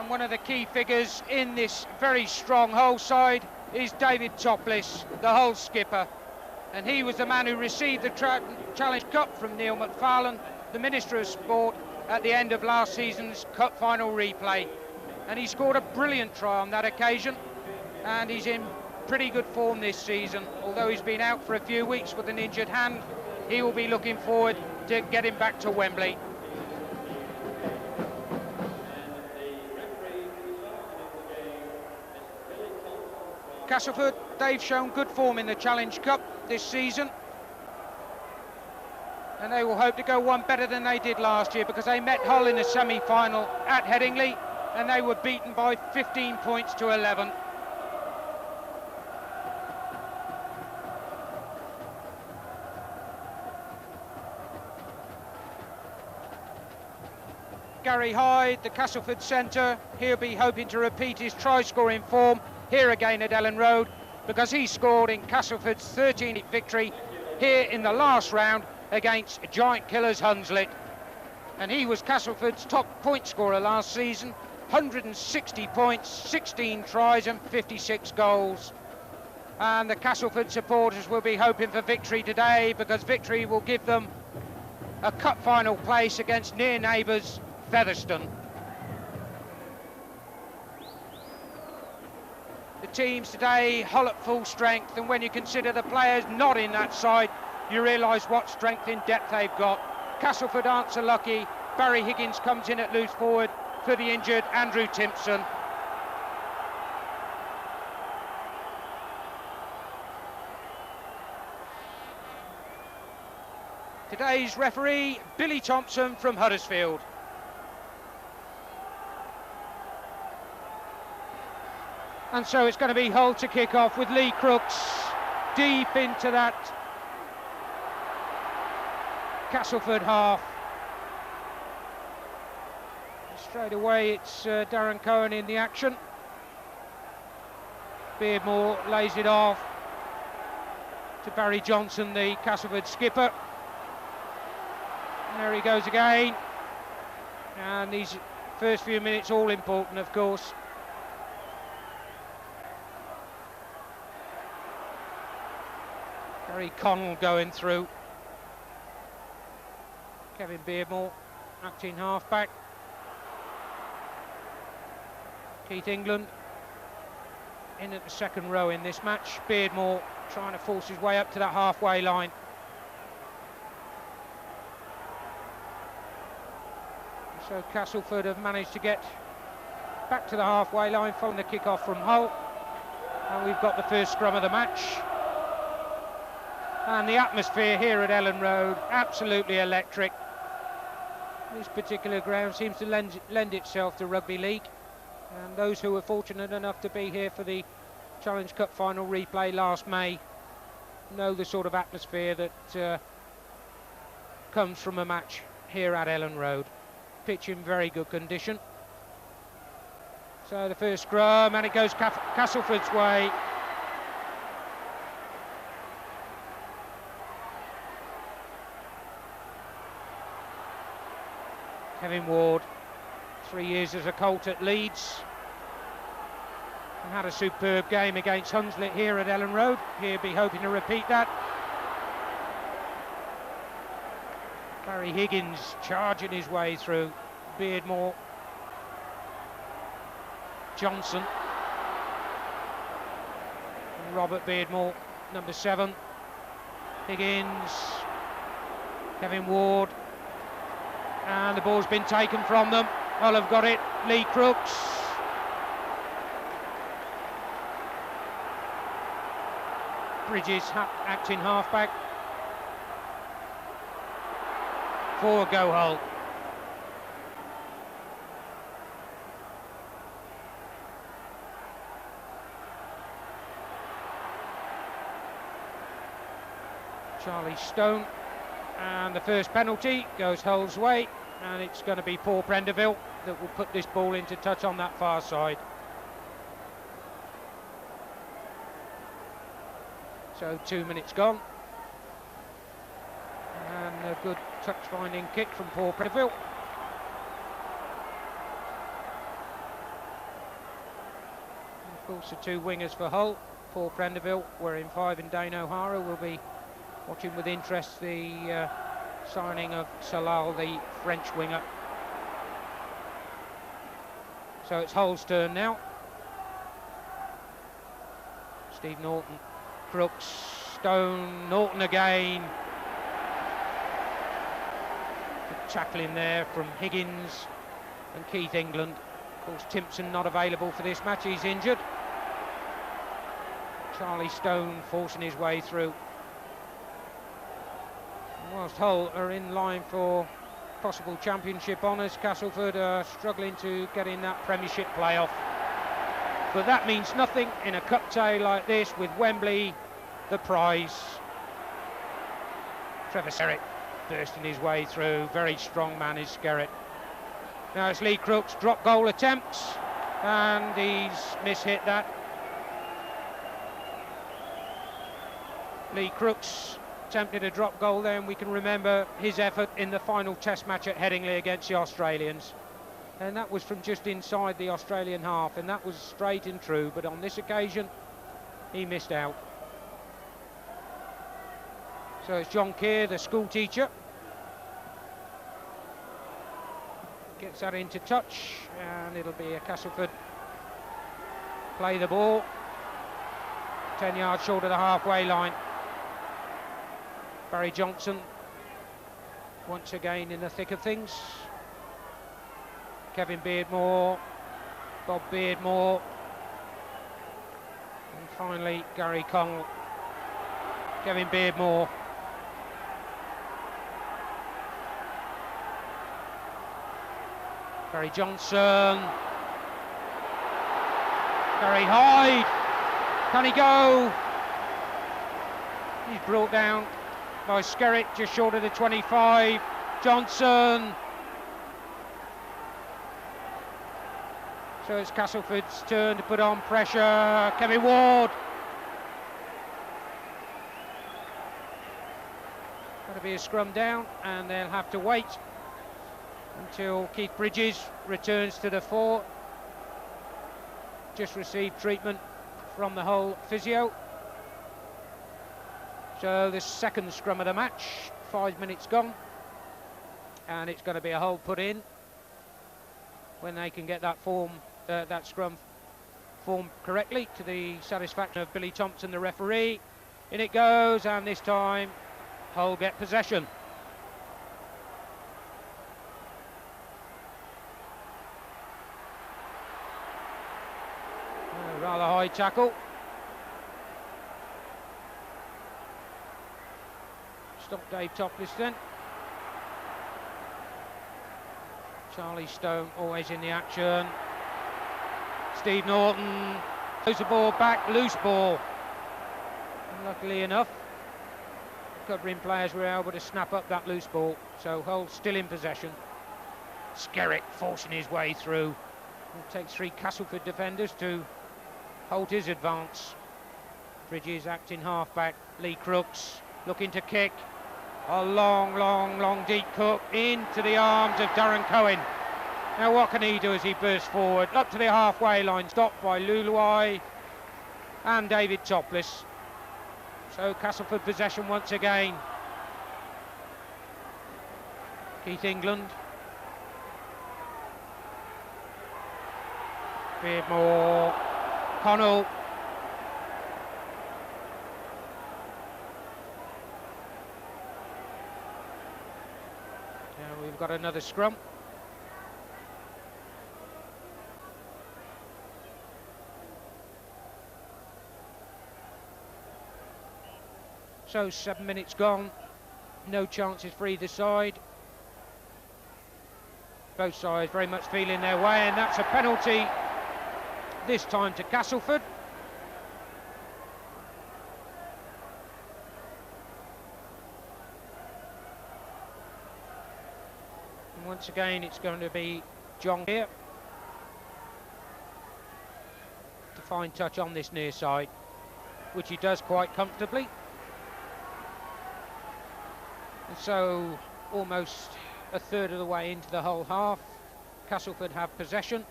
And one of the key figures in this very strong Hull side is David Topless, the Hull skipper. And he was the man who received the Challenge Cup from Neil McFarlane, the Minister of Sport, at the end of last season's Cup final replay. And he scored a brilliant try on that occasion, and he's in pretty good form this season. Although he's been out for a few weeks with an injured hand, he will be looking forward to getting back to Wembley. Castleford, they've shown good form in the Challenge Cup this season, and they will hope to go one better than they did last year, because they met Hull in the semi-final at Headingley and they were beaten by 15 points to 11. Gary Hyde, the Castleford centre, he'll be hoping to repeat his try-scoring form here again at Ellen Road, because he scored in Castleford's 13th victory here in the last round against Giant Killers Hunslet. And he was Castleford's top point scorer last season, 160 points, 16 tries and 56 goals. And the Castleford supporters will be hoping for victory today, because victory will give them a cup final place against near neighbours Featherstone. The teams today, Hull at full strength, and when you consider the players not in that side, you realise what strength in depth they've got. Castleford aren't so lucky. Barry Higgins comes in at loose forward for the injured Andrew Timpson. Today's referee, Billy Thompson from Huddersfield. And so it's going to be Hull to kick off with Lee Crooks deep into that Castleford half. Straight away it's Darren Cohen in the action. Beardmore lays it off to Barry Johnson, the Castleford skipper. And there he goes again. And these first few minutes all important, of course. Gary Connell going through. Kevin Beardmore acting half-back. Keith England in at the second row in this match. Beardmore trying to force his way up to that halfway line. So Castleford have managed to get back to the halfway line following the kick-off from Hull. And we've got the first scrum of the match. And the atmosphere here at Ellen Road, absolutely electric. This particular ground seems to lend itself to rugby league. And those who were fortunate enough to be here for the Challenge Cup final replay last May know the sort of atmosphere that comes from a match here at Ellen Road. Pitch in very good condition. So the first scrum, and it goes Castleford's way. Kevin Ward, 3 years as a Colt at Leeds, and had a superb game against Hunslet here at Ellen Road. He'll be hoping to repeat that. Barry Higgins charging his way through. Beardmore, Johnson, and Robert Beardmore, number 7. Higgins, Kevin Ward, and the ball's been taken from them. Hull have got it. Lee Crooks. Bridges acting halfback. 4 go Hull. Charlie Stone. And the first penalty goes Hull's way, and it's going to be Paul Prenderville that will put this ball into touch on that far side. So 2 minutes gone. And a good touch-finding kick from Paul Prenderville. course, the two wingers for Hull, Paul Prenderville, wearing 5, and Dane O'Hara will be watching with interest the signing of Salal, the French winger. So it's Hull's turn now. Steve Norton, Crooks, Stone, Norton again. Good tackling there from Higgins and Keith England. Of course, Timpson not available for this match, he's injured. Charlie Stone forcing his way through. And whilst Hull are in line for possible championship honours, Castleford are struggling to get in that Premiership playoff. But that means nothing in a cup day like this, with Wembley the prize. Trevor Skerritt bursting his way through. Very strong man is Skerritt. Now it's Lee Crooks' drop goal attempts, and he's mishit that. Lee Crooks attempted a drop goal there, and we can remember his effort in the final test match at Headingley against the Australians. And that was from just inside the Australian half, and that was straight and true, but on this occasion he missed out. So it's John Keir, the school teacher, gets that into touch, and it'll be a Castleford play the ball 10 yards short of the halfway line. Barry Johnson once again in the thick of things. Kevin Beardmore, Bob Beardmore, and finally Gary Connell. Kevin Beardmore. Barry Johnson. Gary Hyde. Can he go? He's brought down by Skerritt just short of the 25. Johnson. So it's Castleford's turn to put on pressure. Kevin Ward. Got to be a scrum down, and they'll have to wait until Keith Bridges returns to the fore. Just received treatment from the Hull physio. So the second scrum of the match, 5 minutes gone, and it's going to be a Hull put in when they can get that that scrum formed correctly to the satisfaction of Billy Thompson, the referee. In it goes, and this time Hull get possession. Rather high tackle. Stop Dave Topless then. Charlie Stone always in the action. Steve Norton throws the ball back, loose ball. And luckily enough, covering players were able to snap up that loose ball. So Hull still in possession. Skerritt forcing his way through. It takes 3 Castleford defenders to hold his advance. Bridges acting half-back. Lee Crooks looking to kick. A long deep cut into the arms of Darren Cohen. Now what can he do as he bursts forward? Up to the halfway line, stopped by Luluai and David Topless. So Castleford possession once again. Keith England. Beardmore. Connell. Now we've got another scrum. So 7 minutes gone, no chances for either side. Both sides very much feeling their way, and that's a penalty, this time to Castleford. And once again it's going to be John here to find touch on this near side, which he does quite comfortably. And so almost a third of the way into the whole half, Castleford have possession.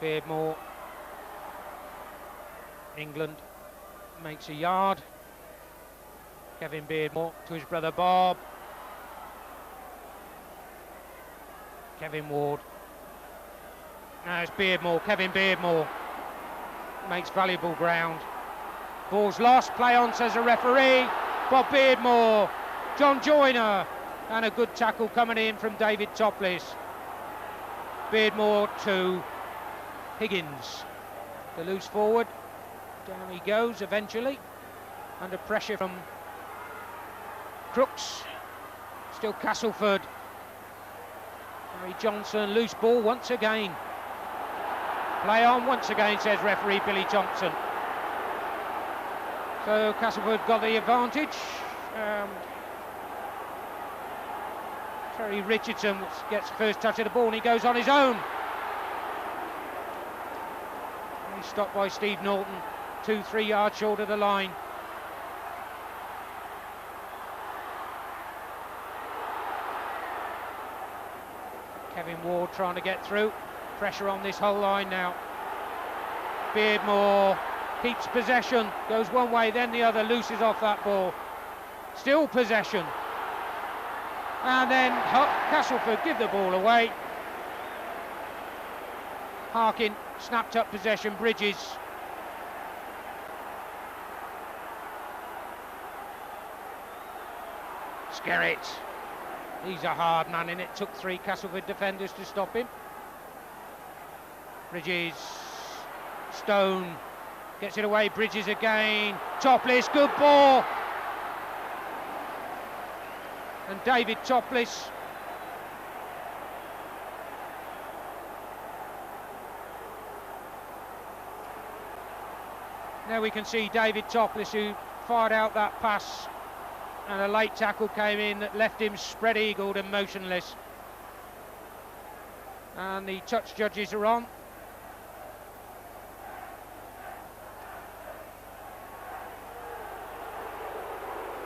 Beardmore. England makes a yard. Kevin Beardmore to his brother Bob. Kevin Ward. Now it's Beardmore, Kevin Beardmore. Makes valuable ground. Ball's lost, play on, says the referee. Bob Beardmore, John Joyner, and a good tackle coming in from David Topless. Beardmore to Higgins. The loose forward. Down he goes eventually. Under pressure from Crooks. Still Castleford. Harry Johnson, loose ball once again. Play on once again, says referee Billy Thompson. So Castleford got the advantage. Terry Richardson gets first touch of the ball and he goes on his own. He's stopped by Steve Norton, 2-3 yards short of the line. Kevin Ward trying to get through. Pressure on this whole line now. Beardmore keeps possession, goes one way then the other, looses off that ball. Still possession. And then Castleford give the ball away. Harkin snapped up possession, Bridges. Skerritt. He's a hard man and it took 3 Castleford defenders to stop him. Bridges. Stone. Gets it away, Bridges again. Topless, good ball. And David Topless. Now we can see David Topless, who fired out that pass, and a late tackle came in that left him spread-eagled and motionless. And the touch judges are on.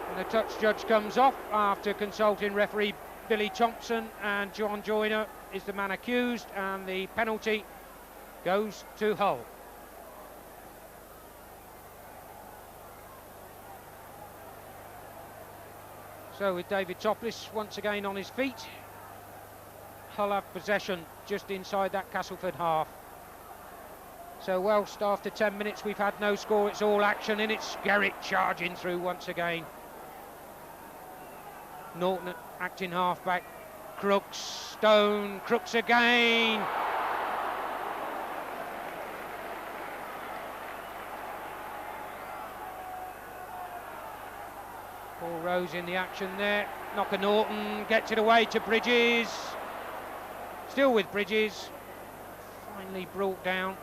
And the touch judge comes off after consulting referee Billy Thompson, and John Joyner is the man accused, and the penalty goes to Hull. So with David Topless once again on his feet, Hull have possession just inside that Castleford half. So whilst after 10 minutes we've had no score, it's all action in it. Skerritt charging through once again. Norton acting halfback. Crooks, Stone, Crooks again. Paul Rose in the action there. Knocker Norton gets it away to Bridges. Still with Bridges. Finally brought down.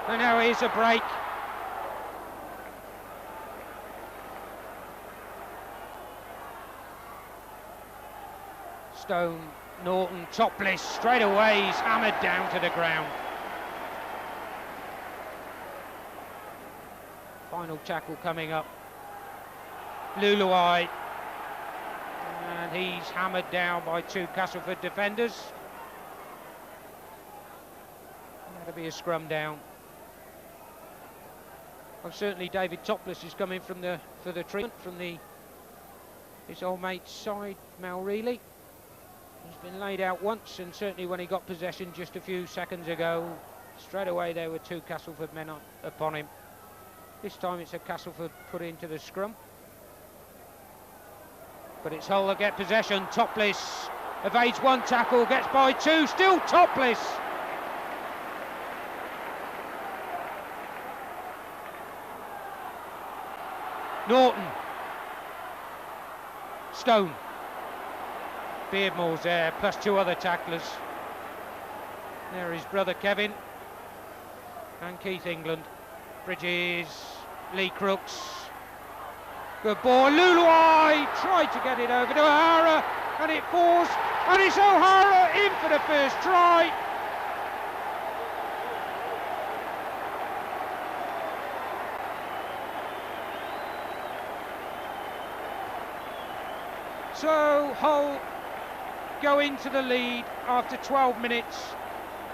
And now here's a break. Stone, Norton, Topless, straight away he's hammered down to the ground. Final tackle coming up. Luluai, and he's hammered down by 2 Castleford defenders. That'll be a scrum down. Well, certainly David Topless is coming from for the treatment from his old mate's side, Mal Reilly. He's been laid out once, and certainly when he got possession just a few seconds ago, straight away there were 2 Castleford men upon him. This time it's a Castleford put into the scrum. But it's Hull that get possession. Topless evades 1 tackle, gets by 2, still Topless. Norton. Stone. Beardmore's there, plus 2 other tacklers. There is brother Kevin and Keith England. Bridges, Lee Crooks. Good ball, Luluai tried to get it over to O'Hara, and it falls, and it's O'Hara in for the first try. So Hull go into the lead after 12 minutes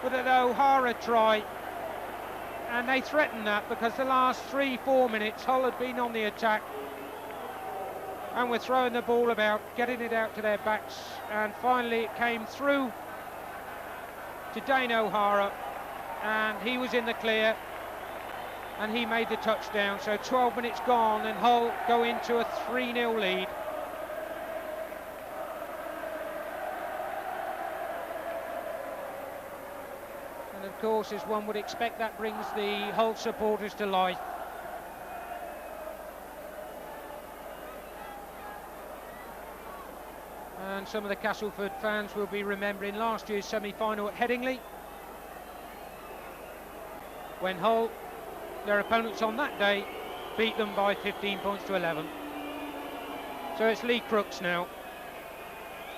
with an O'Hara try, and they threatened that because the last 3-4 minutes Hull had been on the attack and were throwing the ball about, getting it out to their backs, and finally it came through to Dane O'Hara, and he was in the clear and he made the touchdown. So 12 minutes gone and Hull go into a 3-0 lead. And of course, as one would expect, that brings the Hull supporters to life. And some of the Castleford fans will be remembering last year's semi-final at Headingley, when Hull, their opponents on that day, beat them by 15 points to 11. So it's Lee Crooks now,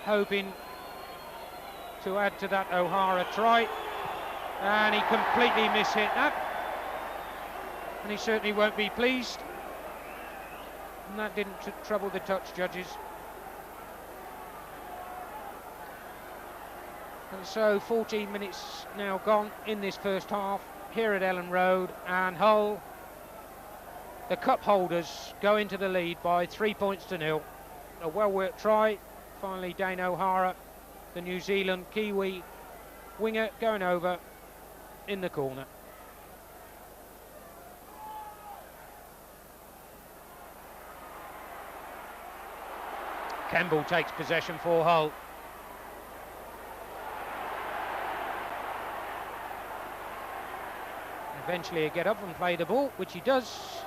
hoping to add to that O'Hara try, and he completely mishit that, and he certainly won't be pleased, and that didn't trouble the touch judges. And so 14 minutes now gone in this first half here at Ellen Road, and Hull, the cup holders, go into the lead by 3 points to 0. A well-worked try, finally Dane O'Hara, the New Zealand Kiwi winger, going over in the corner. Kemble takes possession for Hull. Eventually he'll get up and play the ball, which he does.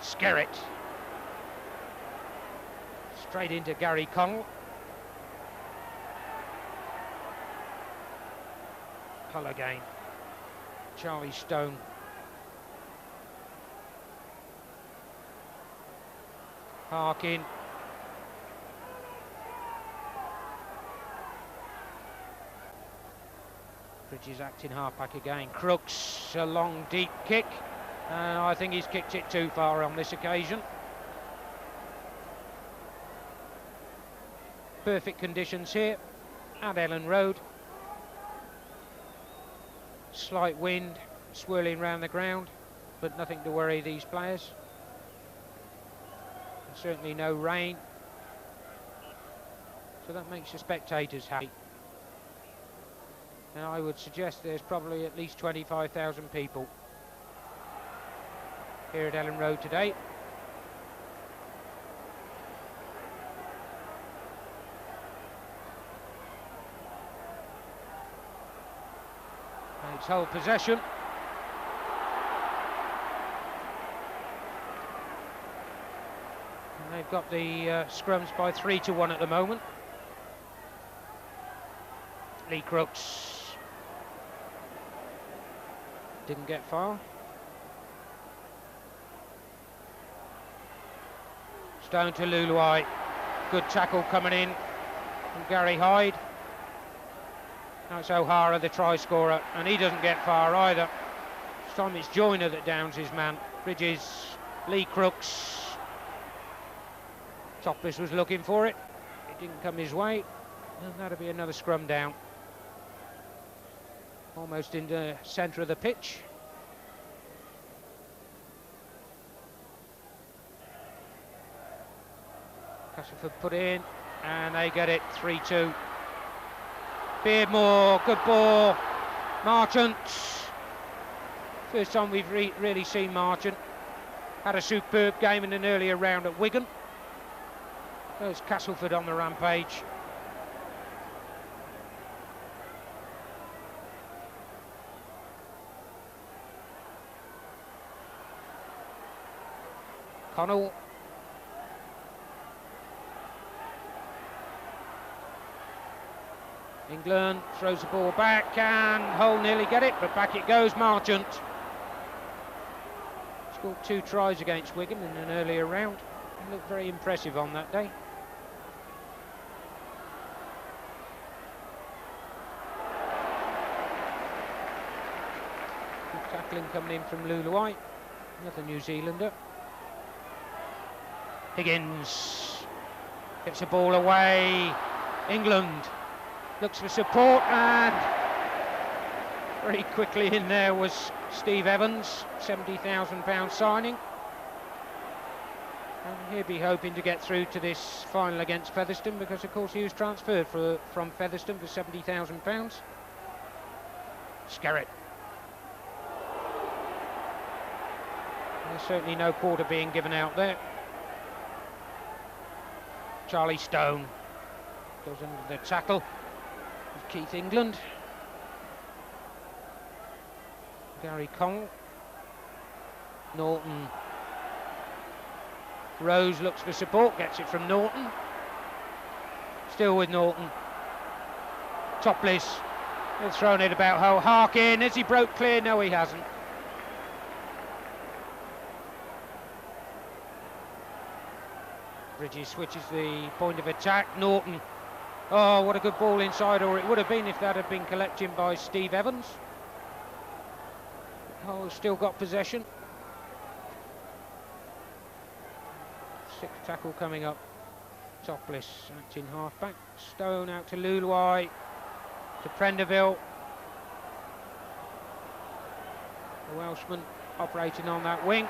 Skerritt. Straight into Gary Connell. Hull again. Charlie Stone. Harkin. Bridges acting half-back again. Crooks, a long, deep kick. And I think he's kicked it too far on this occasion. Perfect conditions here at Ellen Road. Slight wind swirling round the ground, but nothing to worry these players. And certainly no rain. So that makes the spectators happy. And I would suggest there's probably at least 25,000 people here at Ellen Road today. And it's Hull possession. And they've got the scrums by 3-1 at the moment. Lee Crooks didn't get far. Stone to Luluai. Good tackle coming in from Gary Hyde. Now it's O'Hara, the try scorer, and he doesn't get far either. This time it's Joyner that downs his man. Bridges, Lee Crooks. Topless was looking for it. It didn't come his way. And that'll be another scrum down. Almost in the centre of the pitch. Castleford put in, and they get it 3-2. Beardmore, good ball. Marchant. First time we've really seen Marchant. Had a superb game in an earlier round at Wigan. There's Castleford on the rampage. Connell. England throws the ball back, and Hull nearly get it, but back it goes. Marchant scored 2 tries against Wigan in an earlier round. He looked very impressive on that day. Good tackling coming in from Luluai, another New Zealander. Higgins Gets the ball away. England looks for support, and very quickly in there was Steve Evans, £70,000 signing. And he'll be hoping to get through to this final against Featherstone, because of course he was transferred from Featherstone for £70,000. Skerritt. There's certainly no quarter being given out there. Charlie Stone goes under the tackle of Keith England. Gary Connell. Norton. Rose looks for support, gets it from Norton. Still with Norton. Topless. He's thrown it about Harkin. Has he broke clear? No, he hasn't. Bridges switches the point of attack. Norton. Oh, what a good ball inside, or it would have been if that had been collected by Steve Evans. Oh, still got possession. Sixth tackle coming up. Topless acting half-back. Stone out to Luluai. To Prenderville. The Welshman operating on that wing.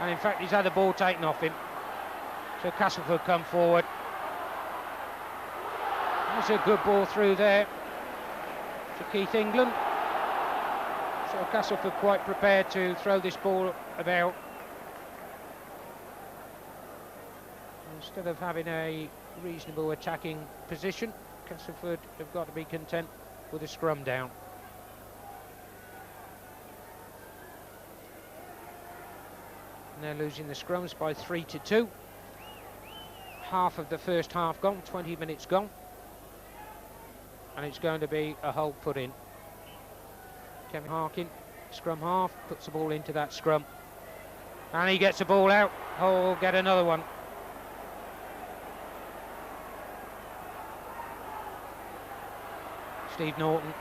And in fact, he's had the ball taken off him. So Castleford come forward. That's a good ball through there to Keith England. So Castleford quite prepared to throw this ball about. Instead of having a reasonable attacking position, Castleford have got to be content with a scrum down. And they're losing the scrums by 3-2. Half of the first half gone, 20 minutes gone. And it's going to be a hold put in. Kevin Harkin, scrum half, puts the ball into that scrum. And he gets the ball out. Oh, get another one. Steve Norton,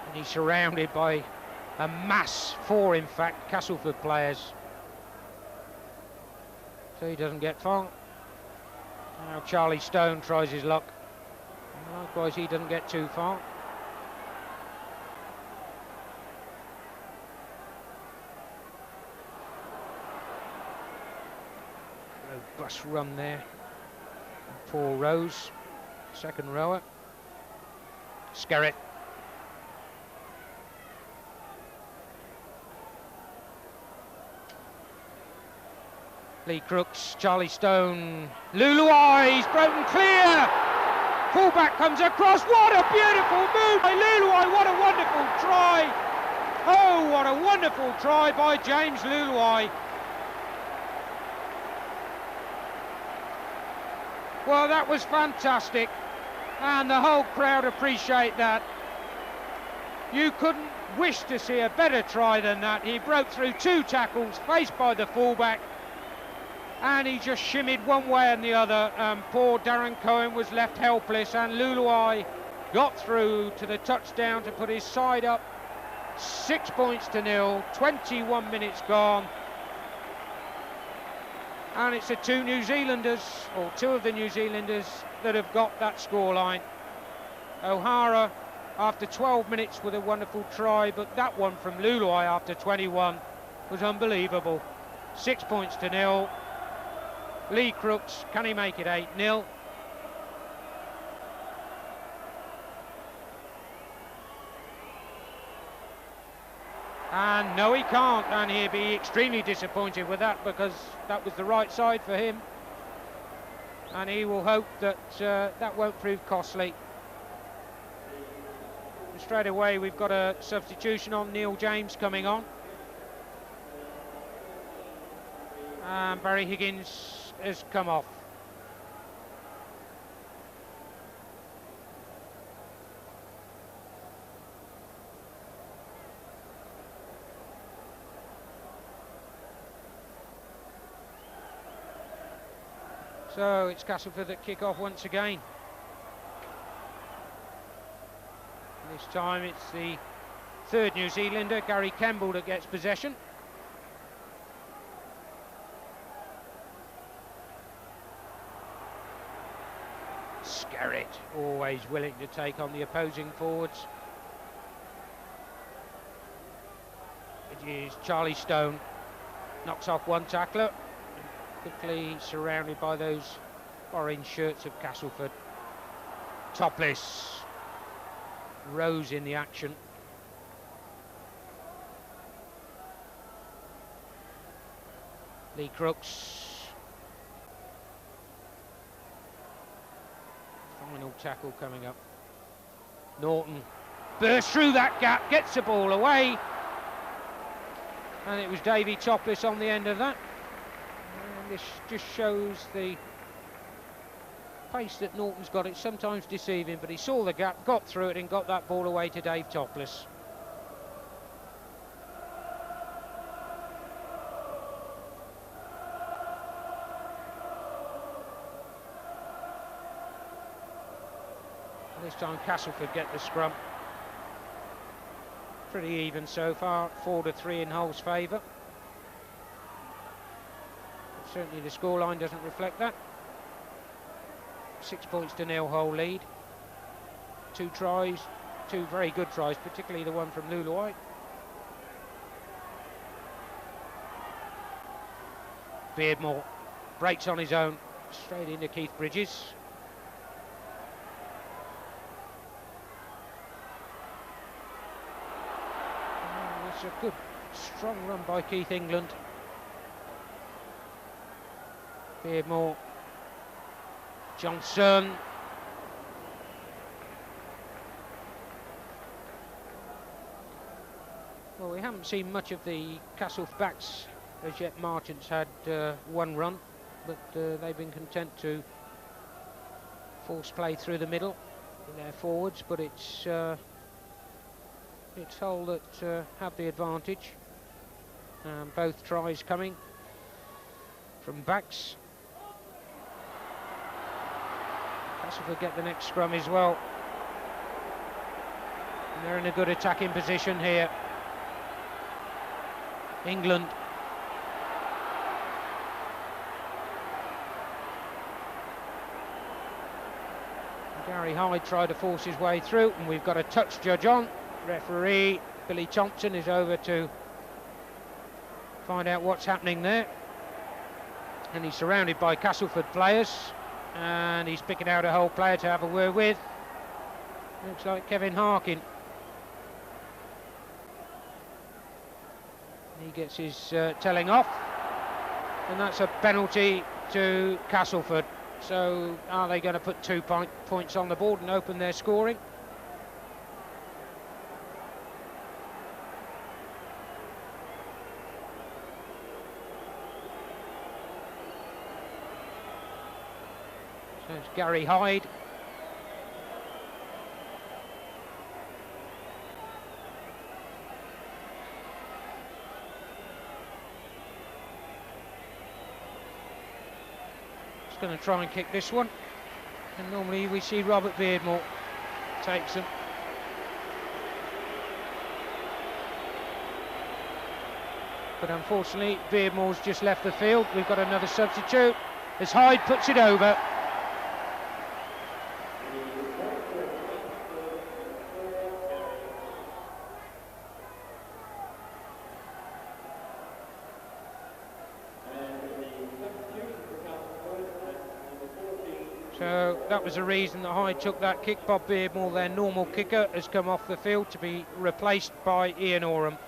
and he's surrounded by a mass, four in fact, Castleford players. So he doesn't get far. Now Charlie Stone tries his luck. Likewise, he doesn't get too far. Robust run there. Paul Rose, second rower. Skerritt. Lee Crooks, Charlie Stone, Luluai, he's broken clear! Fullback comes across, what a beautiful move by Luluai, what a wonderful try! Oh, what a wonderful try by James Luluai. Well, that was fantastic, and the whole crowd appreciate that. You couldn't wish to see a better try than that. He broke through two tackles, faced by the fullback, and he just shimmied one way and the other. Poor Darren Cohen was left helpless, and Luluai got through to the touchdown to put his side up 6-0, 21 minutes gone. And it's the two New Zealanders, or two of the New Zealanders, that have got that scoreline. O'Hara after 12 minutes with a wonderful try, but that one from Luluai after 21 was unbelievable. 6-0. Lee Crooks, can he make it 8-0? And no, he can't, and he'll be extremely disappointed with that, because that was the right side for him. And he will hope that that won't prove costly. And straight away we've got a substitution on, Neil James coming on. And Barry Higgins has come off. So it's Castleford that kick off once again. And this time it's the third New Zealander, Gary Kemble, that gets possession. Skerritt, always willing to take on the opposing forwards. It is Charlie Stone, knocks off one tackler, quickly surrounded by those orange shirts of Castleford. Topless, Rose in the action. Lee Crooks. Final tackle coming up. Norton bursts through that gap, gets the ball away, and it was Davy Topless on the end of that. And this just shows the pace that Norton's got. It's sometimes deceiving, but he saw the gap, got through it, and got that ball away to Dave Topless. This time Castleford get the scrum. Pretty even so far, 4-3 in Hull's favour. Certainly the scoreline doesn't reflect that. 6 points to 0 Hull lead. 2 tries, 2 very good tries, particularly the one from Luluai. Beardmore breaks on his own, straight into Keith Bridges. It's a good, strong run by Keith England. Beardmore, Johnson. Well, we haven't seen much of the Castleford backs as yet. Marchant's had 1 run, but they've been content to force play through the middle in their forwards, but it's Hull that have the advantage. Both tries coming from backs. Castleford get the next scrum as well. And they're in a good attacking position here. England. Gary Hyde tried to force his way through, and we've got a touch judge on. Referee Billy Thompson is over to find out what's happening there, and he's surrounded by Castleford players, and he's picking out a Hull player to have a word with. Looks like Kevin Harkin. He gets his telling off, and that's a penalty to Castleford. So are they going to put 2 points on the board and open their scoring? So it's Gary Hyde. He's going to try and kick this one. And normally we see Robert Beardmore takes them. But unfortunately, Beardmore's just left the field. We've got another substitute as Hyde puts it over. So that was the reason that Hyde took that kick. Bob Beardmore, their normal kicker, has come off the field to be replaced by Ian Oram.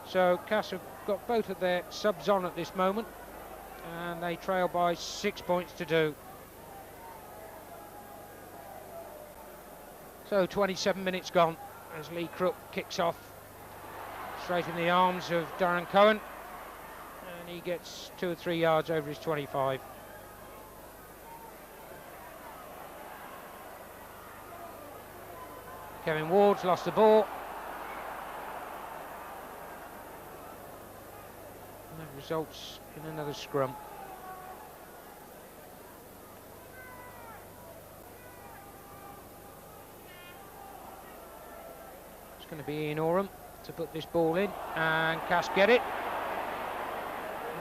So Cass have got both of their subs on at this moment, and they trail by 6 points to 2. So 27 minutes gone as Lee Crook kicks off straight in the arms of Darren Cohen, and he gets 2 or 3 yards over his 25. Kevin Ward's lost the ball. And that results in another scrum. It's going to be Ian Oram to put this ball in, and Cass get it.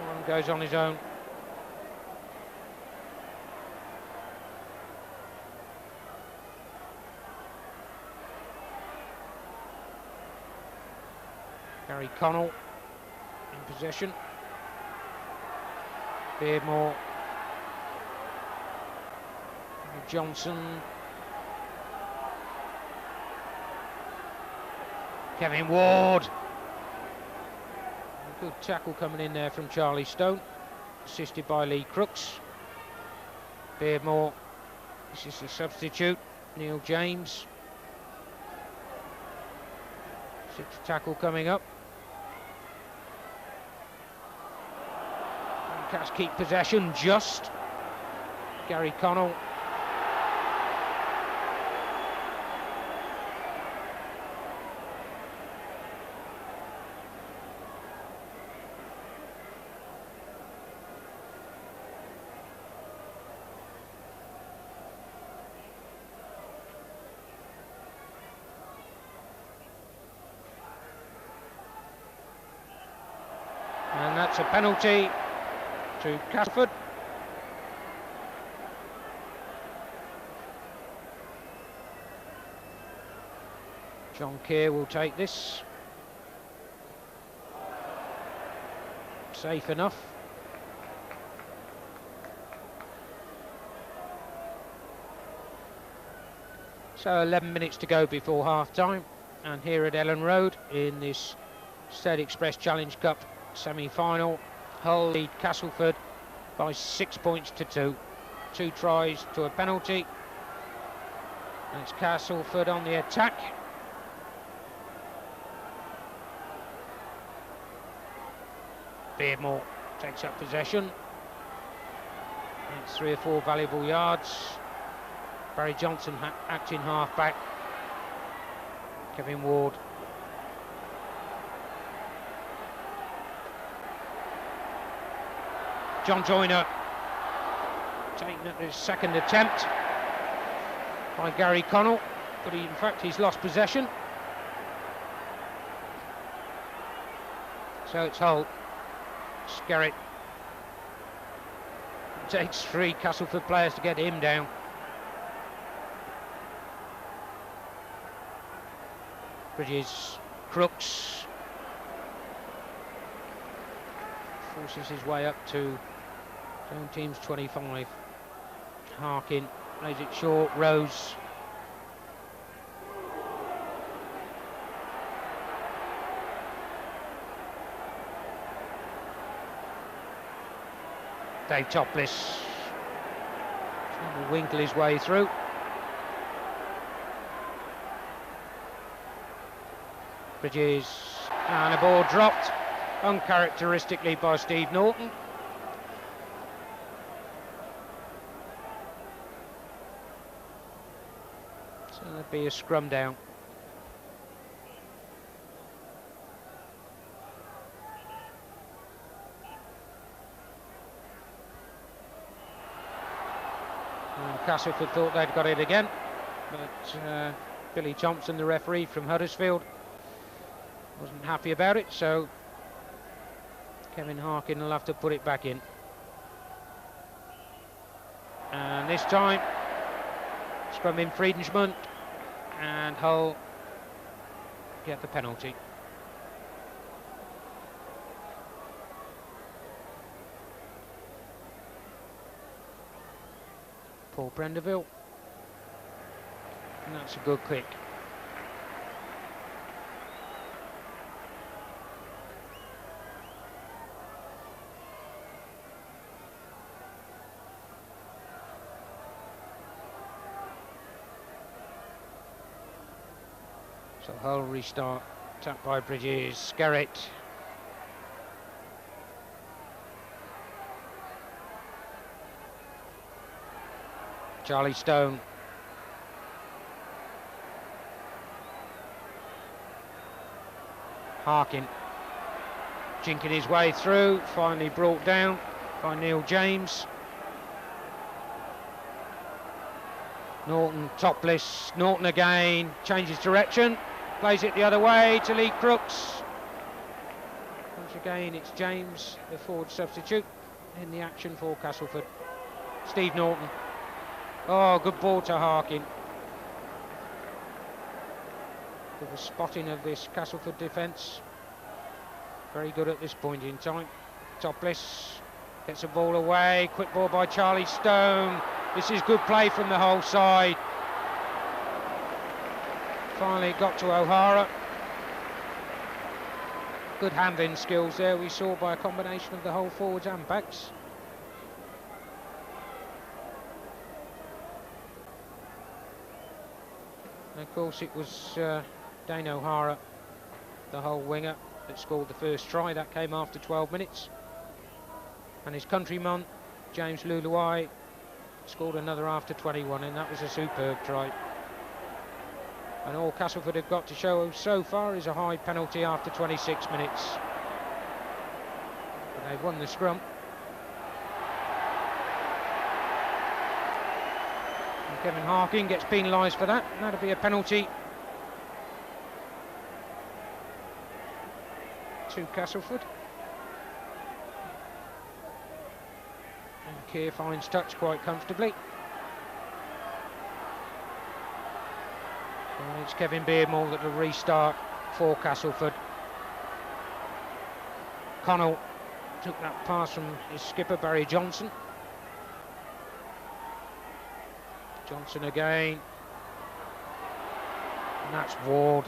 Oram goes on his own. Gary Connell in possession. Beardmore. Johnson. Kevin Ward. A good tackle coming in there from Charlie Stone, assisted by Lee Crooks. Beardmore. This is the substitute, Neil James. Sixth tackle coming up. Cats keep possession just. Gary Connell. And that's a penalty to Castleford. John Keir will take this. Safe enough. So 11 minutes to go before half-time, and here at Ellen Road in this State Express Challenge Cup semi-final, Hull lead Castleford by 6 points to 2. 2 tries to a penalty. And it's Castleford on the attack. Beardmore takes up possession. It's 3 or 4 valuable yards. Barry Johnson acting half-back. Kevin Ward. John Joyner taking at his second attempt by Gary Connell, but in fact he's lost possession. So it's Hull. Skerritt. It takes 3 Castleford players to get him down. Bridges, Crooks. Forces his way up to his own team's 25. Harkin plays it short. Rose. Dave Topless trying to winkle his way through. Bridges, and a ball dropped uncharacteristically by Steve Norton. So there'd be a scrum down. And Castleford thought they'd got it again, but Billy Thompson, the referee from Huddersfield, wasn't happy about it, so Kevin Harkin will have to put it back in. And this time, scrum infringement, and Hull get the penalty. Paul Prenderville, and that's a good kick. So Hull restart, tapped by Bridges, Skerritt. Charlie Stone. Harkin. Jinking his way through, finally brought down by Neil James. Norton topless, Norton again, changes direction, plays it the other way to Lee Crooks. Once again it's James, the forward substitute, in the action for Castleford. Steve Norton. Oh, good ball to Harkin. With the spotting of this Castleford defence. very good at this point in time. Topless gets the ball away, quick ball by Charlie Stone. This is good play from the whole side. Finally it got to O'Hara. Good handling skills there, we saw, by a combination of the whole forwards and backs. And of course it was Dane O'Hara, the whole winger, that scored the first try. That came after 12 minutes. And his countryman, James Luluai, scored another after 21, and that was a superb try. And all Castleford have got to show so far is a high penalty after 26 minutes. But they've won the scrum. And Kevin Harkin gets penalised for that, and that'll be a penalty to Castleford. And Keir finds touch quite comfortably. And it's Kevin Beardmore that will restart for Castleford. Connell took that pass from his skipper Barry Johnson. Johnson again. And that's Ward.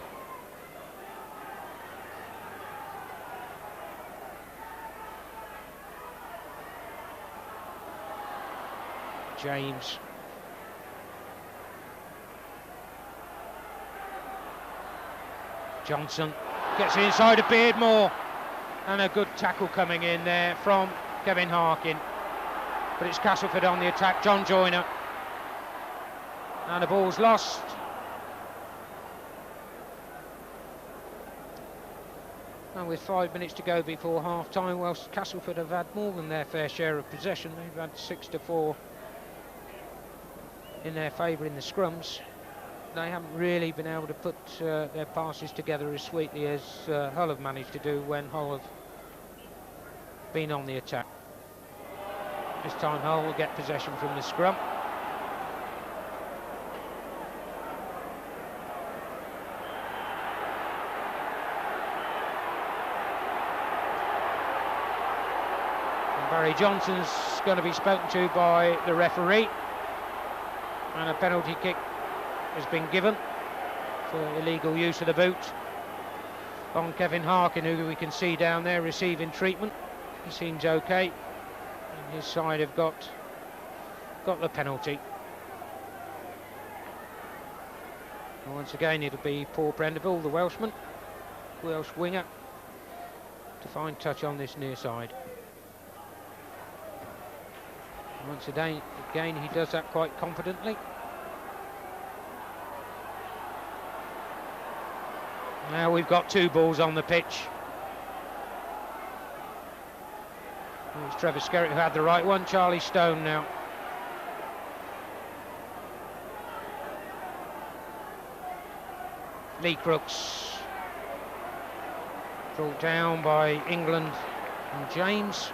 James. Johnson gets inside of Beardmore, and a good tackle coming in there from Kevin Harkin. But it's Castleford on the attack, John Joyner. And the ball's lost. And with 5 minutes to go before half-time, whilst Castleford have had more than their fair share of possession, they've had 6-4 in their favour in the scrums. They haven't really been able to put their passes together as sweetly as Hull have managed to do when Hull have been on the attack. This time Hull will get possession from the scrum. And Barry Johnson's going to be spoken to by the referee, and a penalty kick has been given for illegal use of the boot on Kevin Harkin, who we can see down there receiving treatment. He seems okay, and his side have got the penalty. And once again it'll be Paul Prendeville, the Welshman, Welsh winger, to find touch on this near side. And once again he does that quite confidently. Now we've got two balls on the pitch. It's Trevor Skerritt who had the right one, Charlie Stone now. Lee Crooks. Brought down by England and James.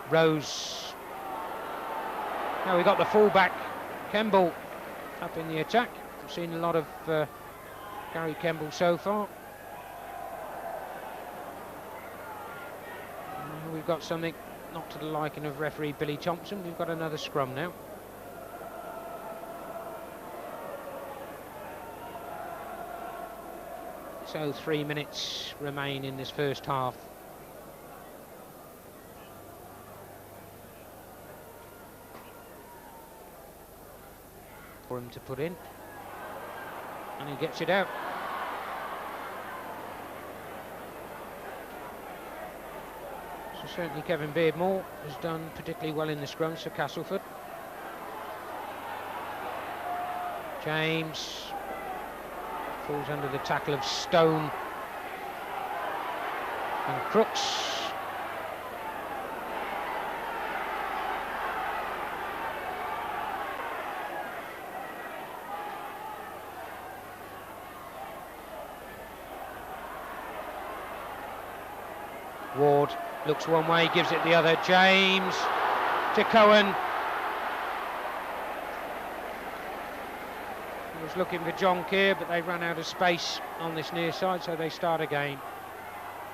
Rose. Now we've got the fullback, Kemble, up in the attack. I've seen a lot of Gary Kemble so far. We've got something not to the liking of referee Billy Thompson. We've got another scrum now. So 3 minutes remain in this first half. For him to put in, and he gets it out. So certainly Kevin Beardmore has done particularly well in the scrums for Castleford. James falls under the tackle of Stone and Crooks. Ward looks one way, gives it the other. James to Cohen. It was was looking for John Keir, but they ran out of space on this near side, so they start again.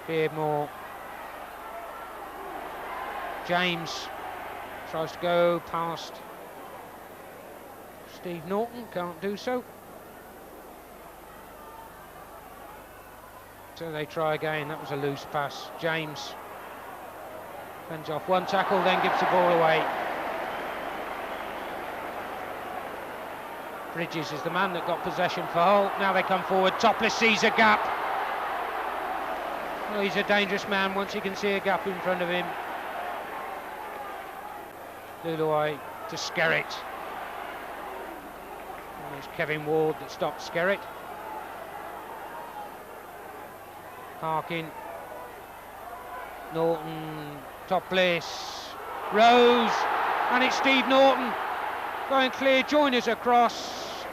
Beardmore. James tries to go past Steve Norton, can't do so. So they try again. That was a loose pass. James fends off one tackle, then gives the ball away. Bridges is the man that got possession for Hull. Now they come forward. Topless sees a gap. Well, he's a dangerous man once he can see a gap in front of him. Luluai to Skerritt. And it's Kevin Ward that stopped Skerritt. Harkin, Norton, Topless, Rose, and it's Steve Norton going clear. Joyner's across,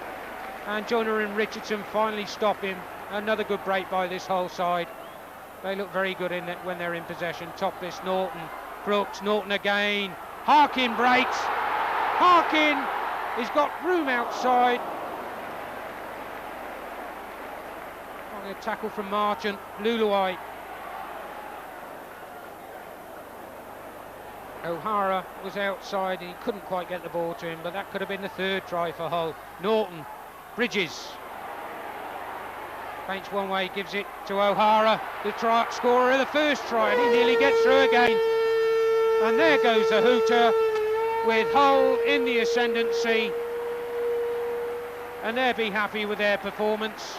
and Joyner and Richardson finally stop him. Another good break by this whole side. They look very good in it when they're in possession. Topless, Norton, Brooks, Norton again. Harkin breaks. Harkin has got room outside. A tackle from Marchant. Luluai. O'Hara was outside and he couldn't quite get the ball to him, but that could have been the third try for Hull. Norton, Bridges paints one way, gives it to O'Hara, the scorer of the first try, and he nearly gets through again. And there goes the hooter, with Hull in the ascendancy, and they'll be happy with their performance.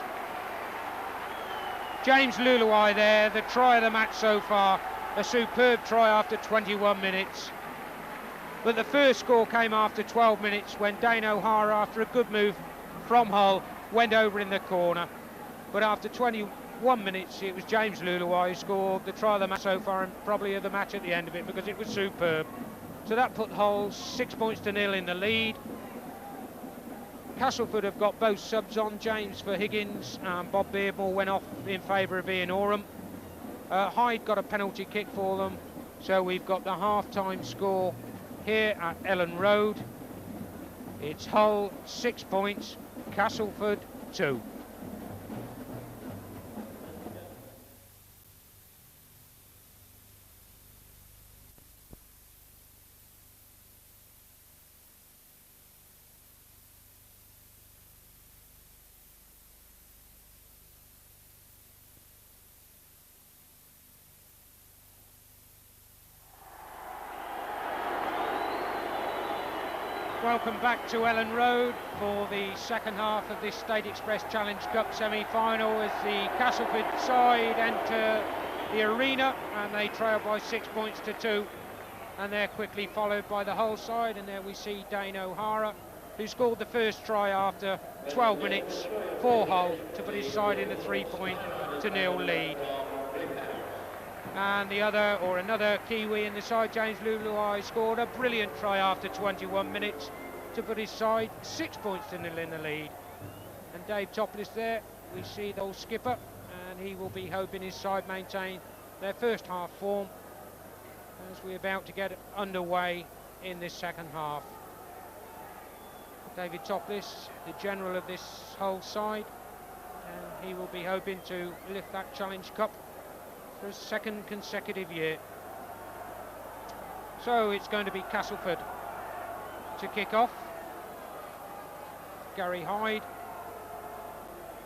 James Luluai there, the try of the match so far, a superb try after 21 minutes. But the first score came after 12 minutes when Dane O'Hara, after a good move from Hull, went over in the corner. But after 21 minutes, it was James Luluai who scored the try of the match so far, and probably of the match at the end of it, because it was superb. So that put Hull 6 points to nil in the lead. Castleford have got both subs on, James for Higgins, and Bob Beardmore went off in favour of Ian Oram. Hyde got a penalty kick for them, so we've got the half-time score here at Ellen Road. It's Hull 6 points, Castleford 2. Welcome back to Ellen Road for the second half of this State Express Challenge Cup semi-final, as the Castleford side enter the arena and they trail by 6 points to 2, and they're quickly followed by the Hull side. And there we see Dane O'Hara, who scored the first try after 12 minutes for Hull to put his side in a 3-0 lead. And the other, or another Kiwi in the side, James Luluai, scored a brilliant try after 21 minutes to put his side 6 points to nil in the lead. And Dave Topless there, we see the old skipper, and he will be hoping his side maintain their first half form as we're about to get underway in this second half. David Topless, the general of this whole side, and he will be hoping to lift that Challenge Cup for a second consecutive year. So it's going to be Castleford to kick off. Gary Hyde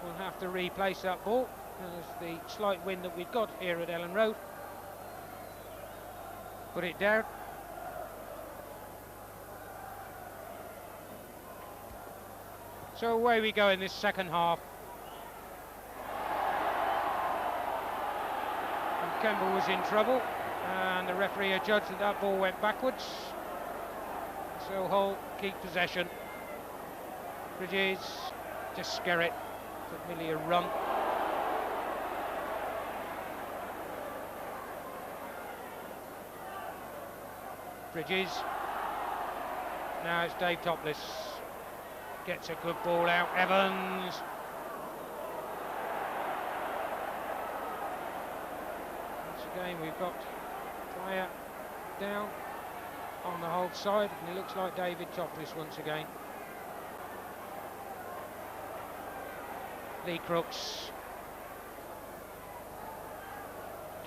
will have to replace that ball as the slight wind that we've got here at Ellen Road put it down. So away we go in this second half. Kemble was in trouble, and the referee adjudged that that ball went backwards. So Hull keep possession. Bridges to Skerritt, took nearly a run. Bridges. Now it's Dave Topless. Gets a good ball out. Evans. Again, we've got player down on the Hull side, and it looks like David Topless once again. Lee Crooks.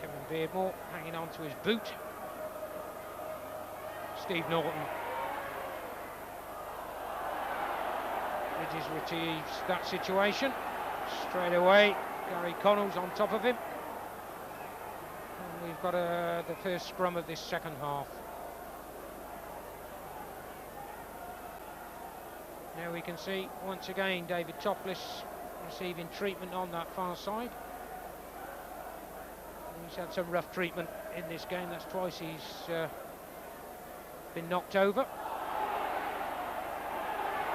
Kevin Beardmore hanging on to his boot. Steve Norton. Bridges retrieves that situation. Straight away, Gary Connell's on top of him. And we've got the first scrum of this second half. Now we can see once again David Topless receiving treatment on that far side. He's had some rough treatment in this game. That's twice he's been knocked over.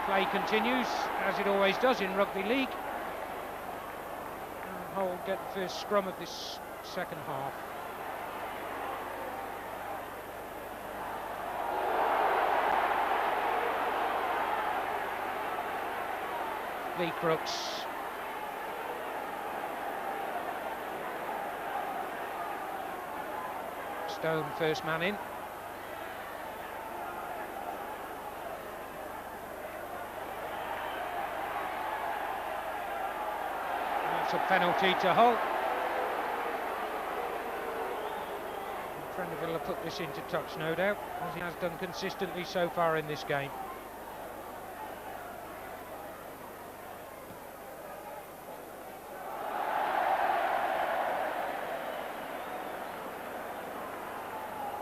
Play continues, as it always does in rugby league. And Hull get the first scrum of this second half. Lee Crooks. Stone first man in. That's a penalty to Hull. Prendeville will put this into touch, no doubt, as he has done consistently so far in this game.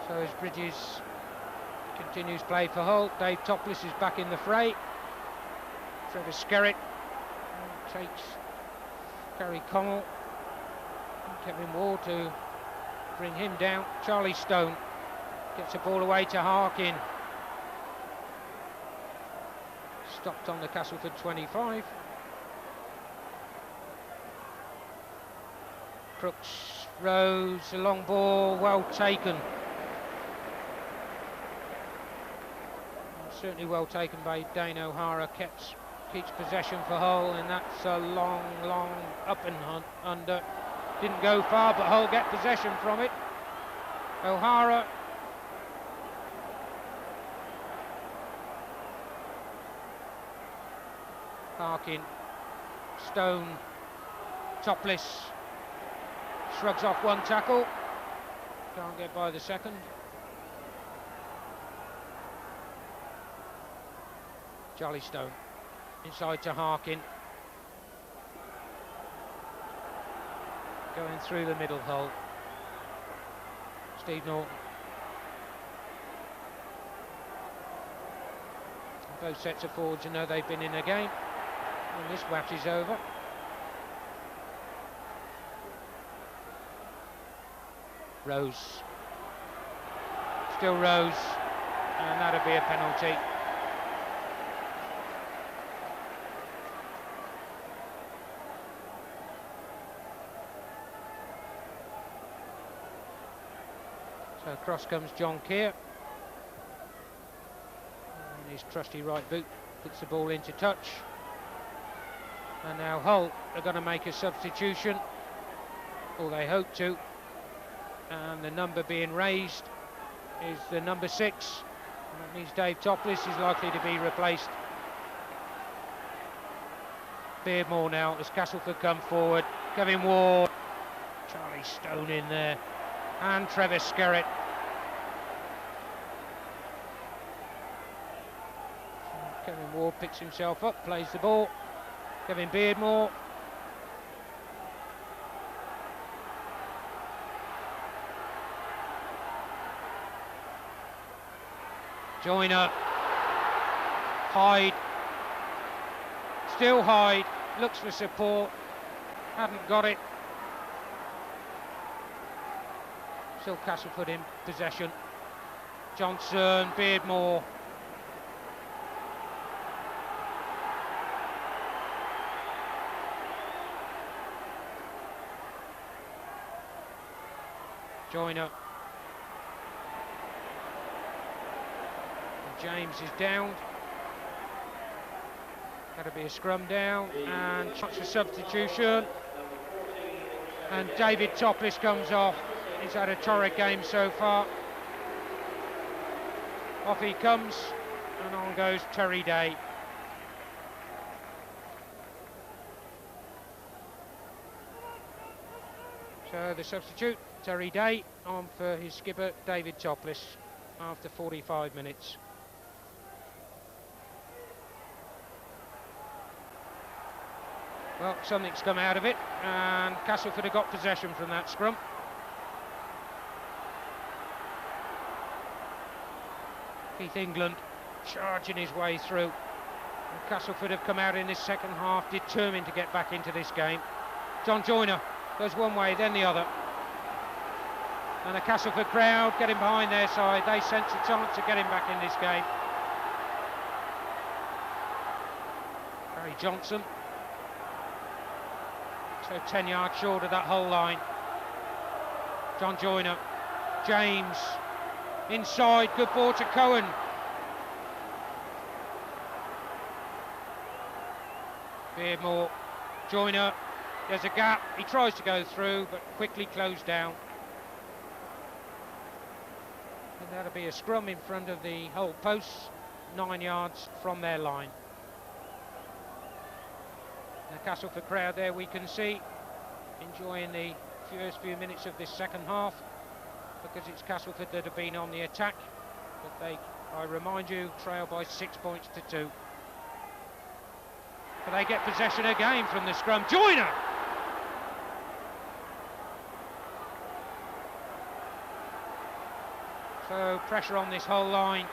So as Bridges continues play for Hull, Dave Topless is back in the fray. Trevor Skerritt takes Gary Connell and Kevin Ward to bring him down. Charlie Stone gets the ball away to Harkin. Stopped on the Castleford 25. Crooks, Rose, a long ball, well taken. Certainly well taken by Dane O'Hara, keeps possession for Hull, and that's a long up and under. Didn't go far, but Hull get possession from it. O'Hara. Harkin. Stone. Topless. Shrugs off one tackle. Can't get by the second. Charlie Stone inside to Harkin, going through the middle. Hull. Steve Norton. Both sets of forwards, you know they've been in a game, and this match is over. Rose, still Rose, and that'll be a penalty. So across comes John Keir, and his trusty right boot puts the ball into touch. And now Hull are going to make a substitution, or they hope to, and the number being raised is the number 6, and that means Dave Topless is likely to be replaced. Beardmore now as Castleford come forward. Kevin Ward, Charlie Stone in there, and Trevor Skerritt. Kevin Ward picks himself up, plays the ball. Kevin Beardmore. Joyner. Hyde. Still Hyde. Looks for support. Hadn't got it. Still Castleford in possession. Johnson, Beardmore. Joyner. And James is down. That'll be a scrum down, and chance for substitution. And David Topless comes off. He's had a torrid game so far. Off he comes, and on goes Terry Day. So the substitute, Terry Day, on for his skipper, David Topless, after 45 minutes. Well, something's come out of it, and Castleford have got possession from that scrum. Keith England charging his way through. And Castleford have come out in this second half determined to get back into this game. John Joyner goes one way, then the other. And the Castleford crowd getting behind their side. They sense a chance of getting back in this game. Barry Johnson. So 10 yards short of that whole line. John Joyner. James. Inside, good ball to Cohen. Beardmore. Joyner. There's a gap. He tries to go through, but quickly closed down. And that'll be a scrum in front of the Hull posts, 9 yards from their line. The Castleford crowd there we can see enjoying the first few minutes of this second half, because it's Castleford that have been on the attack, but they, I remind you, trail by 6 points to 2. But they get possession again from the scrum. Joyner! So pressure on this whole line.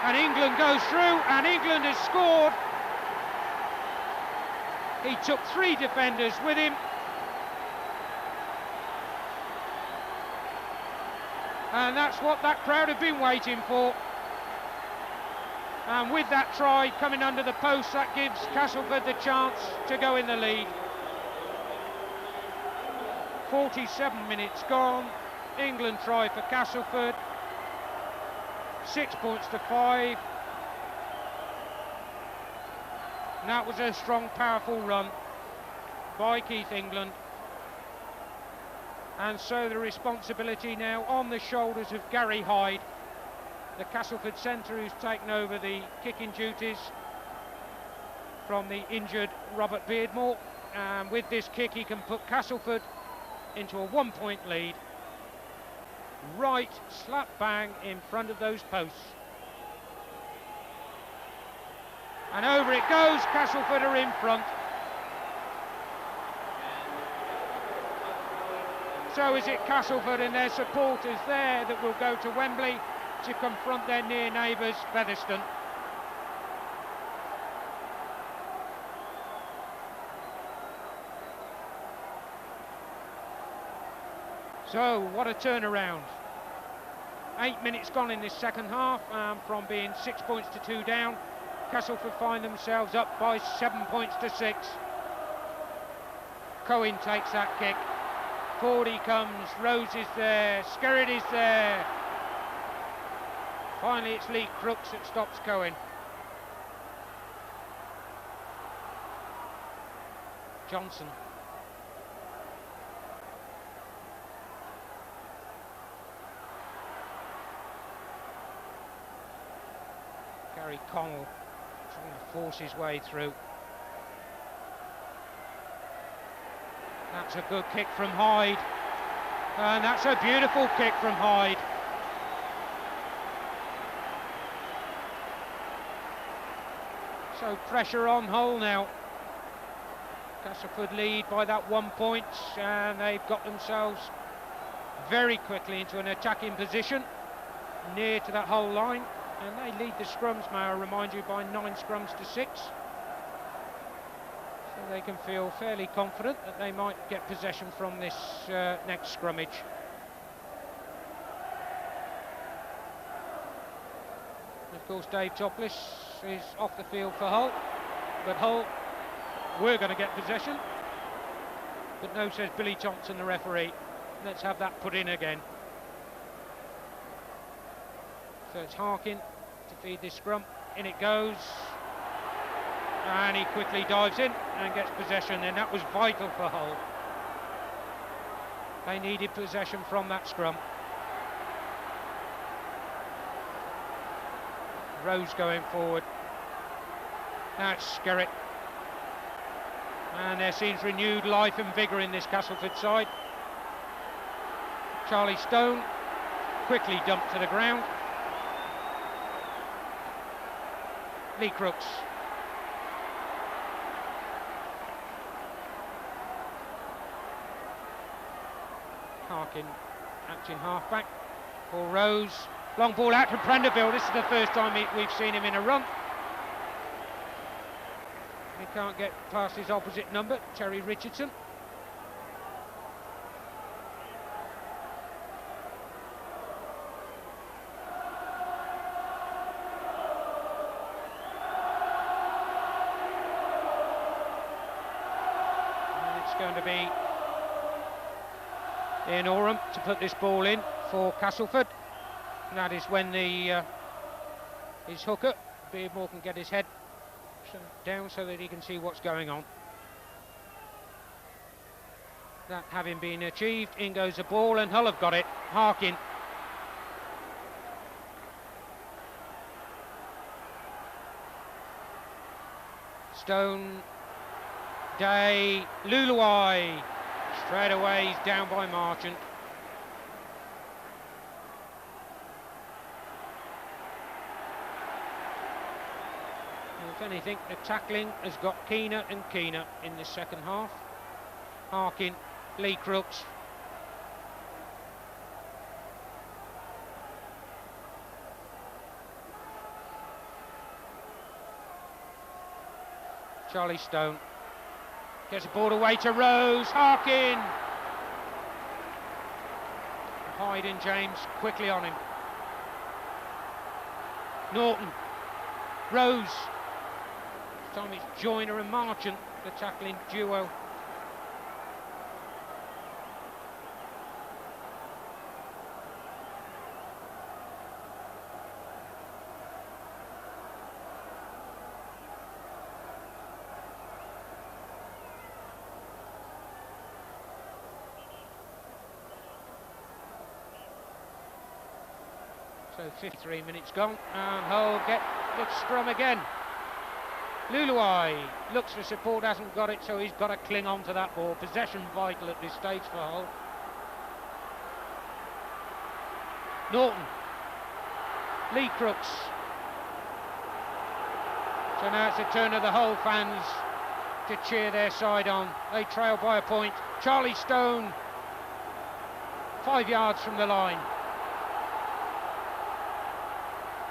And England goes through, and England has scored. He took 3 defenders with him. And that's what that crowd have been waiting for. And with that try coming under the post, that gives Castleford the chance to go in the lead. 47 minutes gone. England try for Castleford. 6 points to 5. And that was a strong, powerful run by Keith England. And so the responsibility now on the shoulders of Gary Hyde, the Castleford centre, who's taken over the kicking duties from the injured Robert Beardmore. And with this kick he can put Castleford into a 1-point lead, right slap bang in front of those posts. And over it goes. Castleford are in front. So is it Castleford and their supporters there that will go to Wembley to confront their near neighbours, Featherstone. So what a turnaround. 8 minutes gone in this second half, from being 6 points to 2 down, Castleford find themselves up by 7 points to 6. Cohen takes that kick. Forward he comes. Rose is there. Skerritt is there. Finally it's Lee Crooks that stops Cohen. Johnson. Gary Connell trying to force his way through. That's a good kick from Hyde. And that's a beautiful kick from Hyde. So pressure on Hull now. Castleford lead by that 1 point, and they've got themselves very quickly into an attacking position near to that Hull line. And they lead the scrums, may I remind you, by 9 scrums to 6. So they can feel fairly confident that they might get possession from this next scrummage. And of course, Dave Topless is off the field for Hull. But Hull were going to get possession. But no, says Billy Thompson, the referee. Let's have that put in again. So it's Harkin to feed this scrum. In it goes. And he quickly dives in and gets possession, and that was vital for Hull. They needed possession from that scrum. Rose going forward. That's Skerritt. And there seems renewed life and vigour in this Castleford side. Charlie Stone quickly dumped to the ground. Lee Crooks. Harkin acting half-back. Paul Rose. Long ball out to Prenderville. This is the first time we've seen him in a run. He can't get past his opposite number, Terry Richardson. And it's going to be Ian Oram to put this ball in for Castleford. And that is when his hooker, Beardmore, can get his head down so that he can see what's going on. That having been achieved, in goes the ball, and Hull have got it. Harkin. Stone. Day. Luluai. Straight away, he's down by Marchant. If anything, the tackling has got keener and keener in the second half. Harkin, Lee Crooks. Charlie Stone gets the ball away to Rose. Harkin. Hyde and James quickly on him. Norton. Rose. This time it's Joyner and Marchant, the tackling duo. So 53 minutes gone, and Hull get the scrum again. Luluai looks for support, hasn't got it, so he's got to cling on to that ball. Possession vital at this stage for Hull. Norton. Lee Crooks. So now it's the turn of the Hull fans to cheer their side on. They trail by a point. Charlie Stone, 5 yards from the line.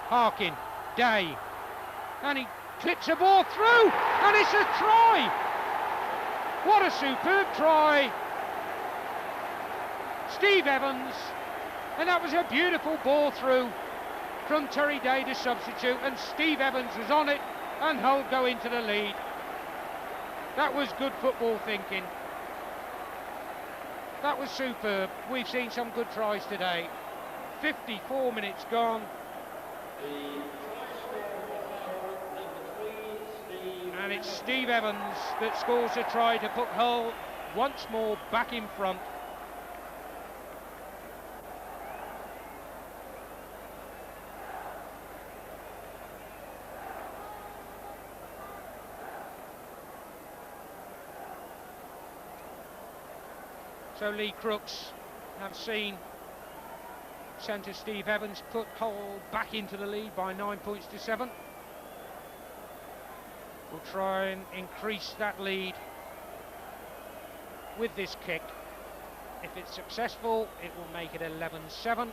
Harkin, Day, and he clips a ball through, and it's a try. What a superb try. Steve Evans, and that was a beautiful ball through from Terry Day to substitute, and Steve Evans was on it, and Hull go into the lead. That was good football thinking. That was superb. We've seen some good tries today. 54 minutes gone. And it's Steve Evans that scores a try to put Hull once more back in front. So Lee Crooks have seen centre Steve Evans put Hull back into the lead by 9 points to 7. We'll try and increase that lead with this kick. If it's successful, it will make it 11-7.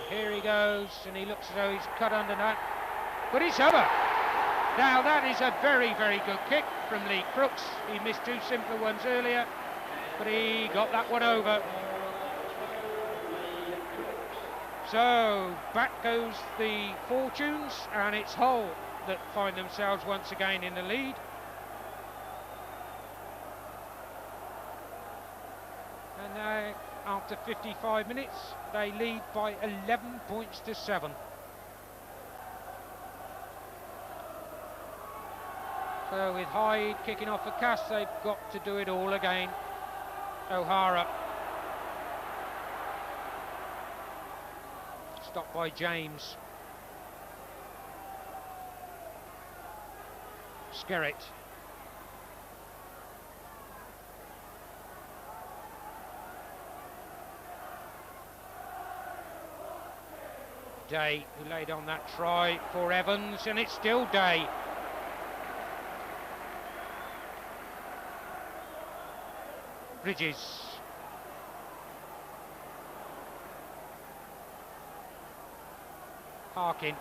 Here he goes, and he looks as though he's cut under that, but it's over. Now that is a very, very good kick from Lee Crooks. He missed two simpler ones earlier, but he got that one over. So back goes the fortunes, and it's Hull that find themselves once again in the lead. And now, after 55 minutes, they lead by 11 points to 7. So with Hyde kicking off for Cass, they've got to do it all again. O'Hara. Stopped by James. Skerritt. Day, who laid on that try for Evans, and it's still Day. Bridges. Harkin.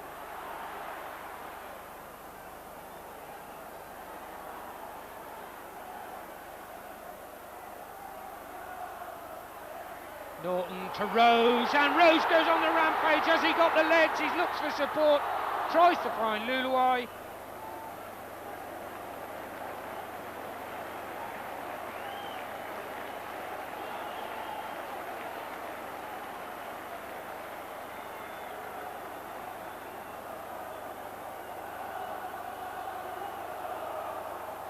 Norton to Rose, and Rose goes on the rampage. Has he got the legs? He looks for support, tries to find Luluai.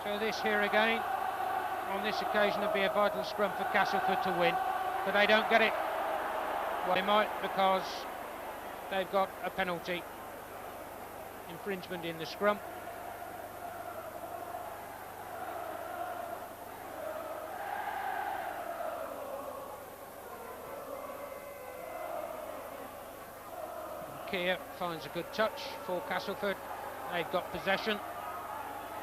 So this here again, on this occasion, would be a vital scrum for Castleford to win, but they don't get it. Well, they might, because they've got a penalty. Infringement in the scrum. Keir finds a good touch for Castleford. They've got possession,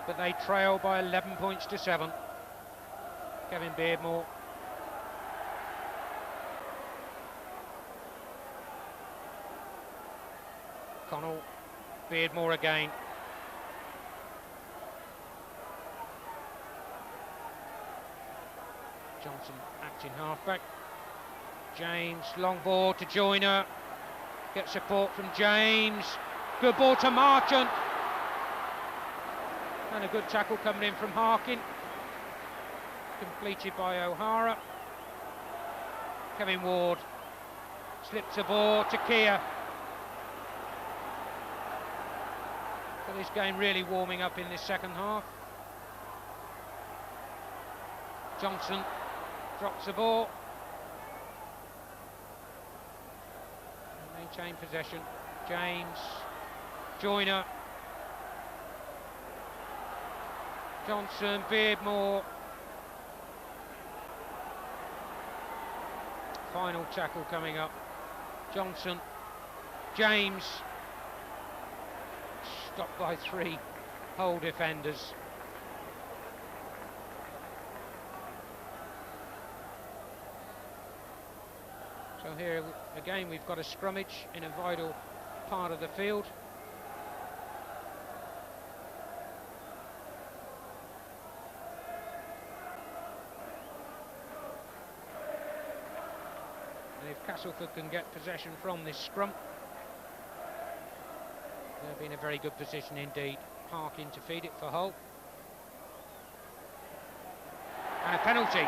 but they trail by 11 points to 7. Kevin Beardmore. Connell. Beardmore again. Johnson acting halfback. James, long ball to Joyner. Gets support from James. Good ball to Marchant. And a good tackle coming in from Harkin. Completed by O'Hara. Kevin Ward slips the ball to Keir. So this game really warming up in this second half. Johnson drops the ball. And maintain possession. James, Joyner. Johnson, Beardmore. Final tackle coming up. Johnson, James. Stopped by 3 Hull defenders. So here again we've got a scrummage in a vital part of the field. And if Castleford can get possession from this scrum, they'll be in a very good position indeed. Harkin to feed it for Hull. And a penalty.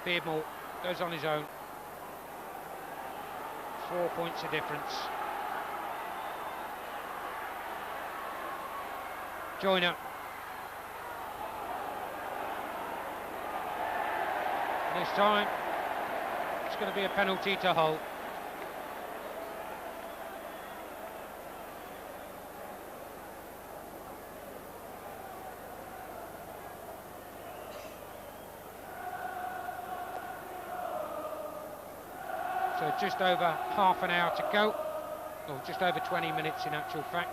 Beardmore goes on his own. 4 points of difference. Joyner. This time it's going to be a penalty to Hull. So just over half an hour to go, or just over 20 minutes in actual fact.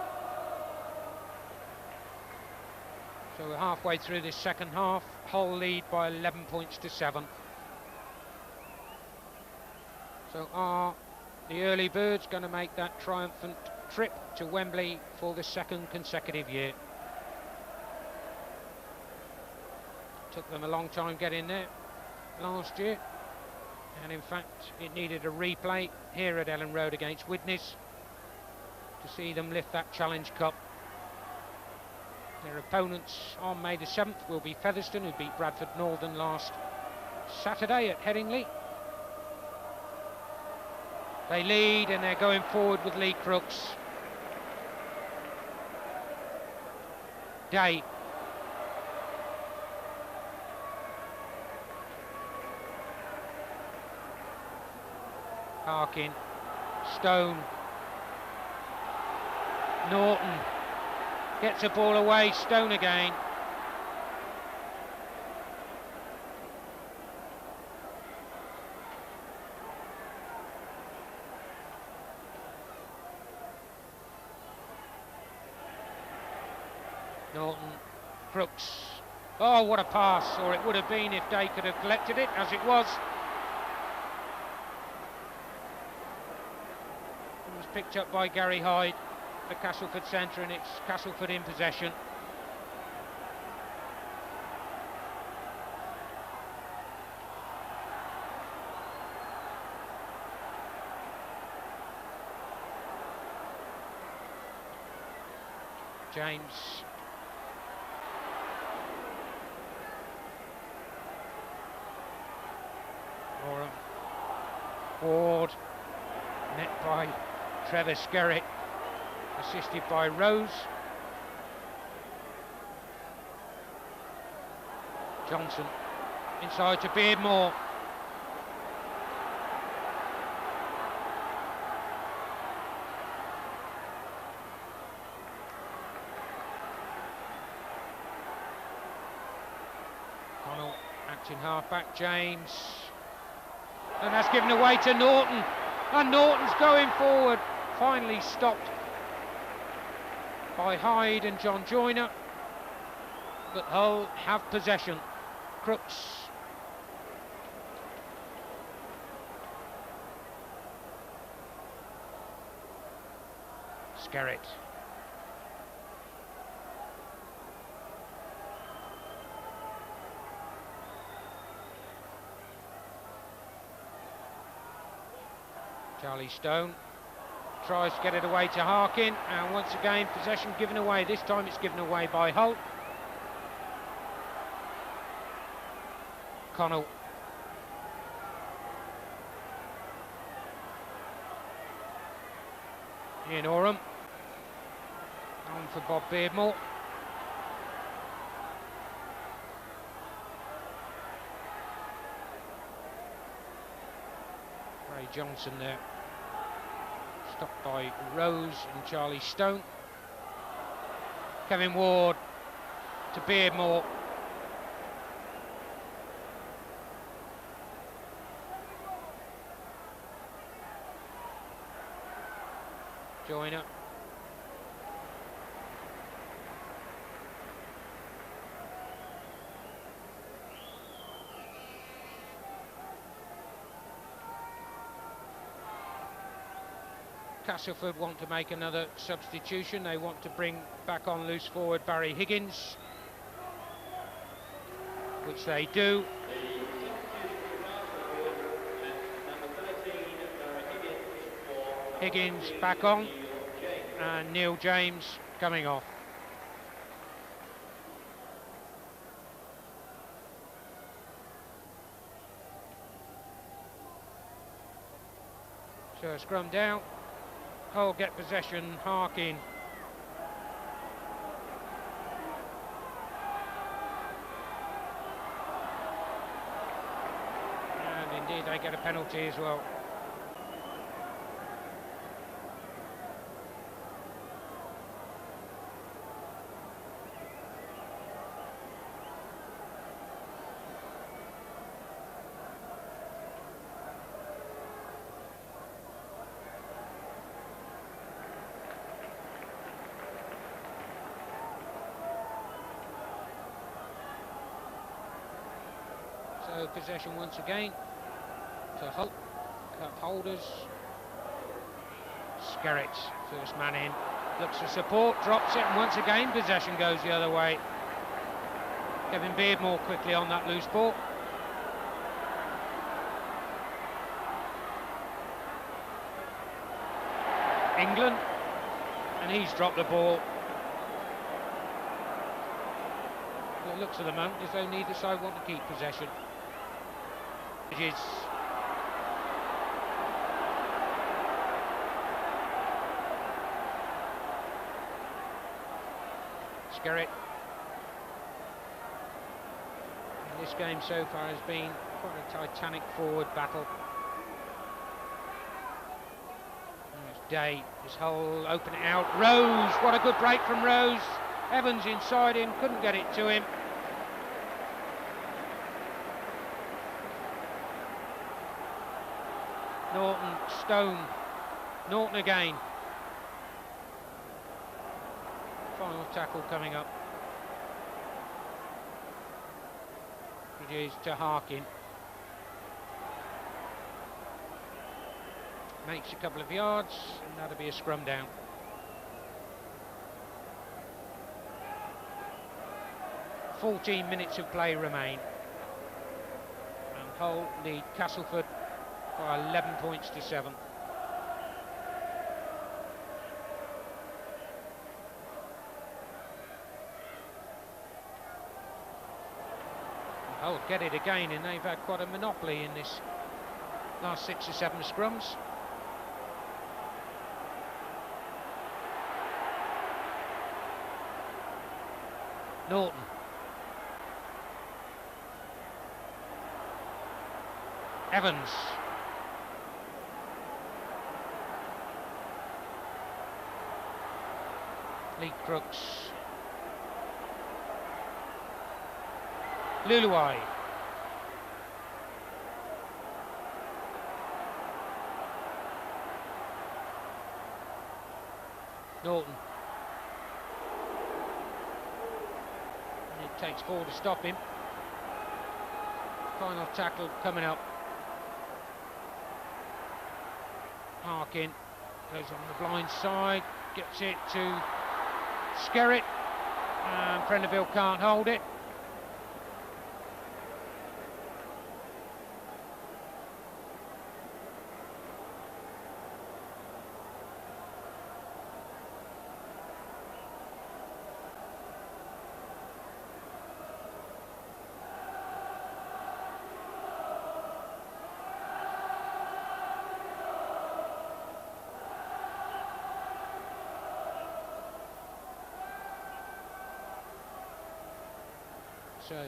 So we're halfway through this second half. Hull lead by 11 points to 7. So are the early birds going to make that triumphant trip to Wembley for the second consecutive year? Took them a long time getting there last year, and in fact it needed a replay here at Ellen Road against Widnes to see them lift that Challenge Cup. Their opponents on May the 7th will be Featherstone, who beat Bradford Northern last Saturday at Headingley. They lead and they're going forward with Lee Crooks. day. Harkin, Stone, Norton gets the ball away, Stone again. Norton, Crooks. Oh, what a pass, or it would have been if Day could have collected it, as it was. It was picked up by Gary Hyde, the Castleford centre, and it's Castleford in possession. James. Oram. Ward. Net by Trevor Skerritt. Assisted by Rose. Johnson. Inside to Beardmore. Connell, acting half-back, James. And that's given away to Norton. And Norton's going forward. Finally stopped by Hyde and John Joyner. But Hull have possession. Crooks. Skerritt. Charlie Stone tries to get it away to Harkin, and once again possession given away. This time it's given away by Hull. Connell. Ian Oram. On for Bob Beardmore. Ray Johnson there. Stopped by Rose and Charlie Stone. Kevin Ward to Beardmore. Joyner. Castleford want to make another substitution. They want to bring back on loose forward Barry Higgins, which they do. Higgins back on, and Neil James coming off. So scrum down. Hull get possession, Harkin. And indeed they get a penalty as well. So possession once again to Hull. Cup holders. Skerritt, first man in, looks for support, drops it, and once again possession goes the other way. Kevin Beardmore quickly on that loose ball. England, and he's dropped the ball. It looks at the moment as though neither side want to keep possession. It is. Skerritt This game so far has been quite a titanic forward battle. There's Day, his hole, open it out. Rose, what a good break from Rose. Evans inside him, couldn't get it to him. Norton, Stone, Norton again. Final tackle coming up. Produced to Harkin. Makes a couple of yards, and that'll be a scrum down. "14 minutes of play remain. And Hull lead Castleford by 11 points to 7. Hull get it again, and they've had quite a monopoly in this last 6 or 7 scrums. Norton. Evans. Lee Crooks. Luluai. Norton. And it takes 4 to stop him. Final tackle coming up. Harkin goes on the blind side, gets it to Skerritt, and Prendeville can't hold it.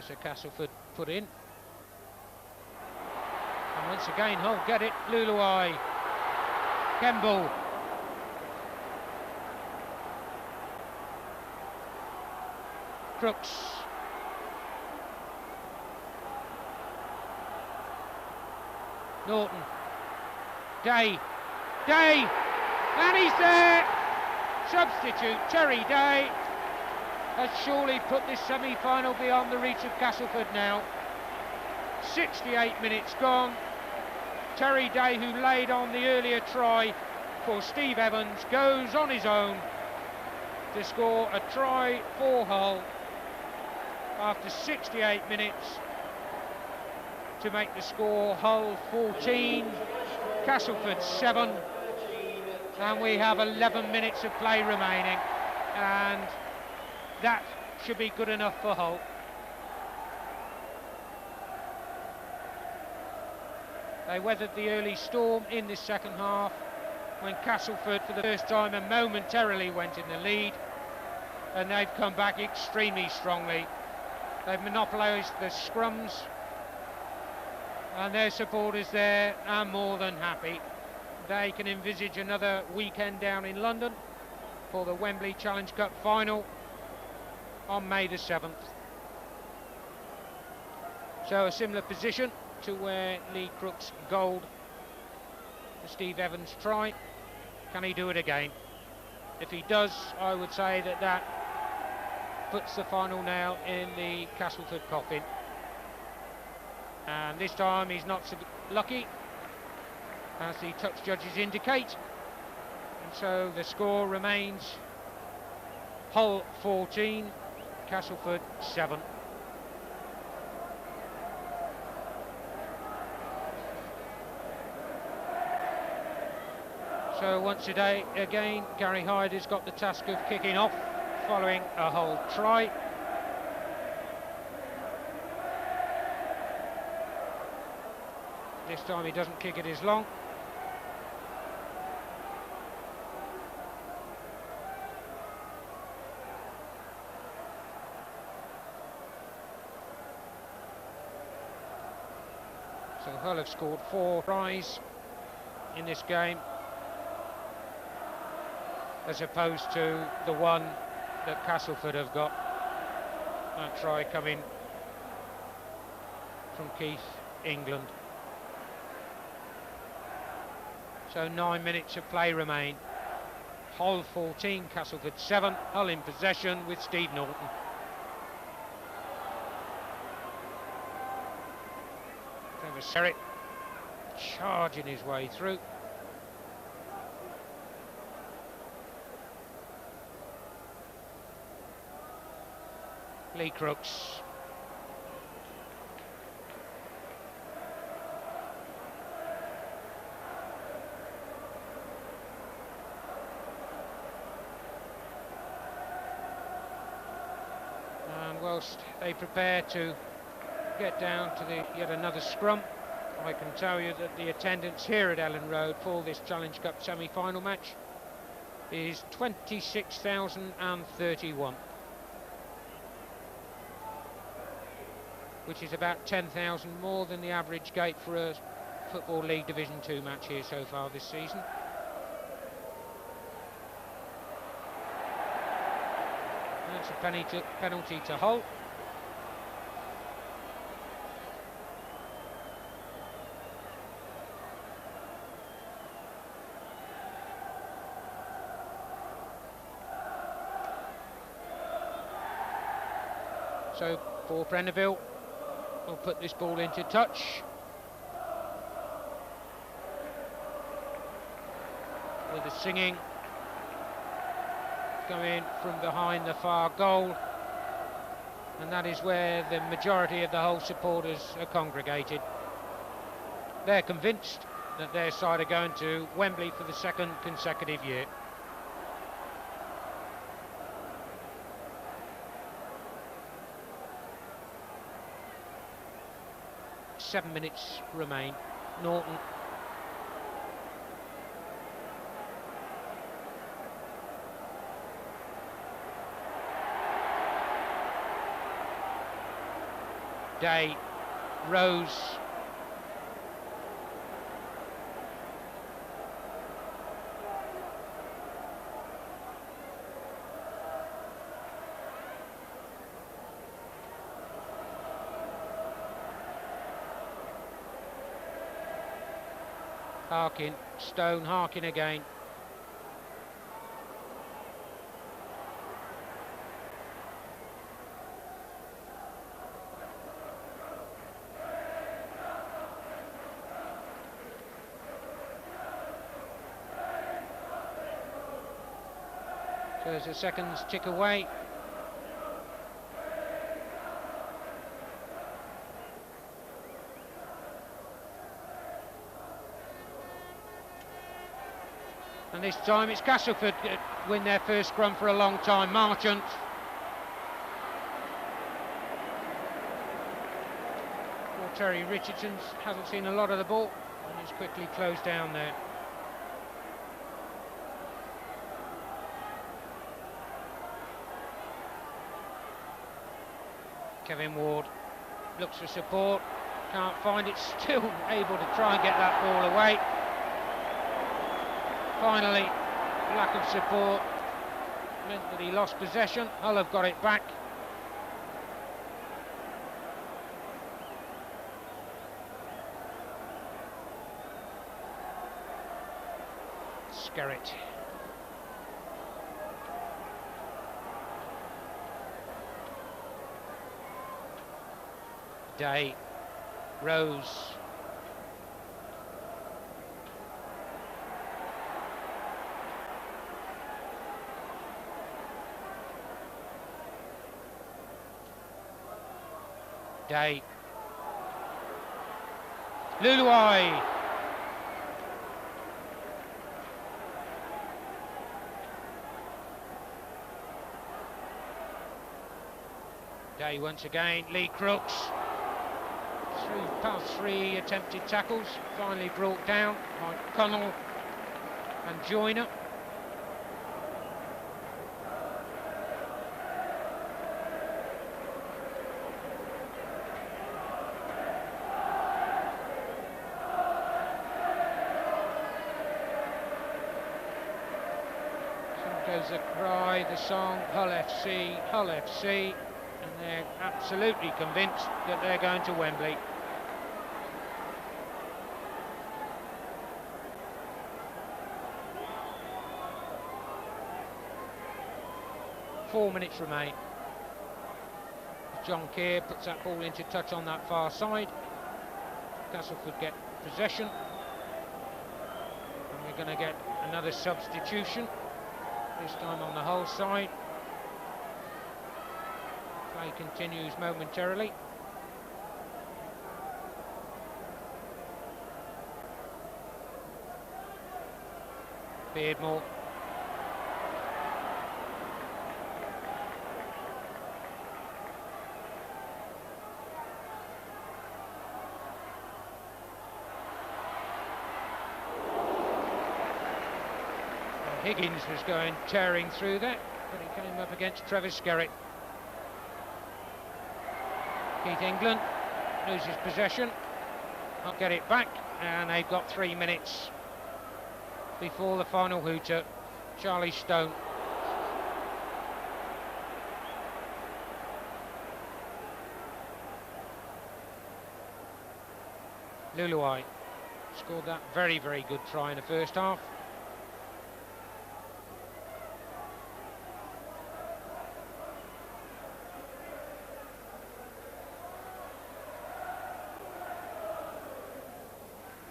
So Castleford put in. And once again, Hull get it. Luluai. Kemble. Crooks. Norton. Day. Day! And he's there! Substitute Terry Day has surely put this semi-final beyond the reach of Castleford now. 68 minutes gone. Terry Day, who laid on the earlier try for Steve Evans, goes on his own to score a try for Hull after 68 minutes to make the score Hull 14, Castleford 7, and we have 11 minutes of play remaining, and that should be good enough for Hull. They weathered the early storm in this second half when Castleford for the first time and momentarily went in the lead, and they've come back extremely strongly. They've monopolised the scrums, and their supporters there are more than happy. They can envisage another weekend down in London for the Wembley Challenge Cup final on May the 7th. So a similar position to where Lee Crooks goaled the Steve Evans try. Can he do it again? If he does, I would say that that puts the final nail in the Castleford coffin. And this time he's not so lucky, as the touch judges indicate. And so the score remains Hull 14, Castleford 7. So once a day again, Gary Hyde has got the task of kicking off following a Hull try. This time he doesn't kick it as long. So Hull have scored 4 tries in this game, as opposed to the one that Castleford have got. That try coming from Keith, England. So 9 minutes of play remain. Hull 14, Castleford 7. Hull in possession with Steve Norton. Trevor Serrett charging his way through. Lee Crooks. And whilst they prepare to get down to yet another scrum, I can tell you that the attendance here at Ellen Road for this Challenge Cup semi-final match is 26,031. Which is about 10,000 more than the average gate for a Football League Division 2 match here so far this season. That's a penalty to Hull. So for Prenderville, we'll put this ball into touch with the singing coming from behind the far goal, and that is where the majority of the Hull supporters are congregated. They're convinced that their side are going to Wembley for the 2nd consecutive year. Seven minutes remain. Norton. Day. Rose. Harkin, Stone, Harkin again. So as the seconds tick away. And this time it's Castleford that win their first scrum for a long time. Marchant. Well, Terry Richardson hasn't seen a lot of the ball and is quickly closed down there. Kevin Ward looks for support, can't find it, still able to try and get that ball away. Finally, lack of support meant that he lost possession. Hull have got it back. Skerritt. Day. Rose. Day. Luluai. Day once again. Lee Crooks. Past 3 attempted tackles, finally brought down by Connell and Joyner. goes the cry, the song, Hull FC, Hull FC, and they're absolutely convinced that they're going to Wembley. Four minutes remain. John Keir puts that ball into touch on that far side. Castleford get possession. And we're going to get another substitution, this time on the Hull side. Play continues momentarily. Beardmore. Higgins was going tearing through that, but he came up against Travis Skerritt. Keith England loses possession, not get it back, and they've got 3 minutes before the final hooter. Charlie Stone. Luluai scored that very, very good try in the first half.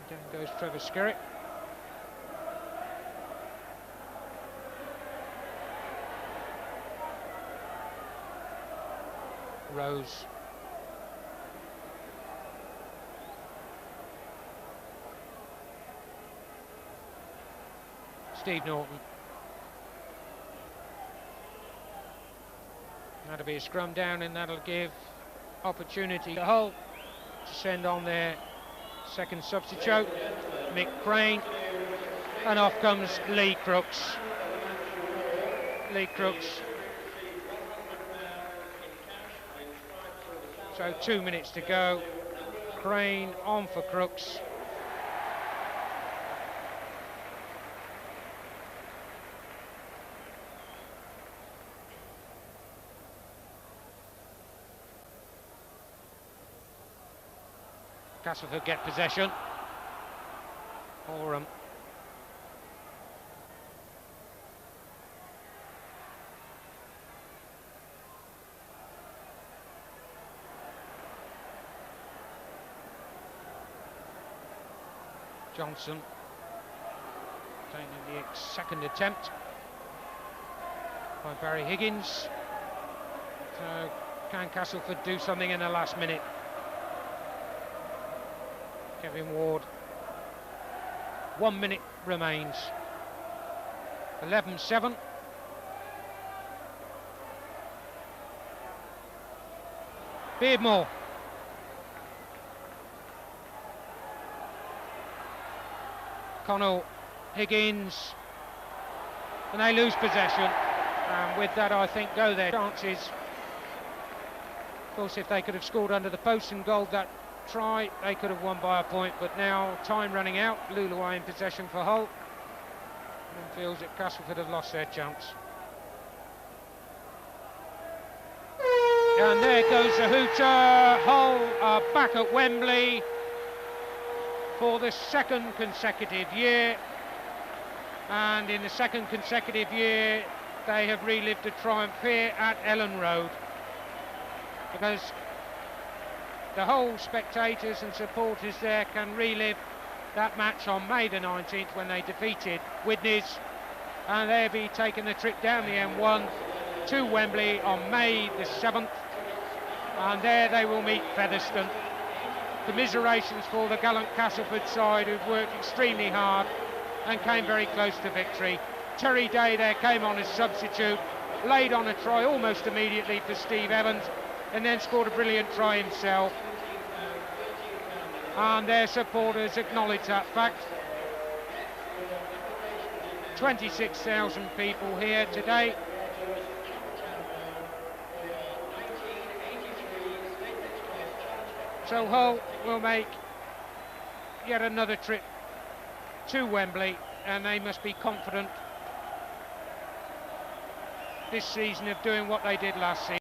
Down goes Travis Skerritt. Rose. Steve Norton. That'll be a scrum down, and that'll give opportunity to Hull to send on their second substitute, Mick Crane, and off comes Lee Crooks. Lee Crooks. So 2 minutes to go. Crane on for Crooks. Castleford get possession. Oram. Johnson taking the second attempt by Barry Higgins. So can Castleford do something in the last minute? Kevin Ward. 1 minute remains. 11-7. Beardmore. Connell, Higgins, and they lose possession, and with that I think go their chances. Of course, if they could have scored under the post and goaled that try, they could have won by a point, but now time running out. Luluai in possession for Hull, and feels that Castleford have lost their chance. And there goes the hooter. Hull are back at Wembley for the second consecutive year, and in the second consecutive year they have relived a triumph here at Ellen Road, because the whole spectators and supporters there can relive that match on May the 19th when they defeated Widnes, and they'll be taking the trip down the M1 to Wembley on May the 7th, and there they will meet Featherstone. Commiserations for the gallant Castleford side, who've worked extremely hard and came very close to victory. Terry Day there came on as substitute, laid on a try almost immediately for Steve Evans, and then scored a brilliant try himself. And their supporters acknowledge that fact. 26,000 people here today. So Hull will make yet another trip to Wembley, and they must be confident this season of doing what they did last season.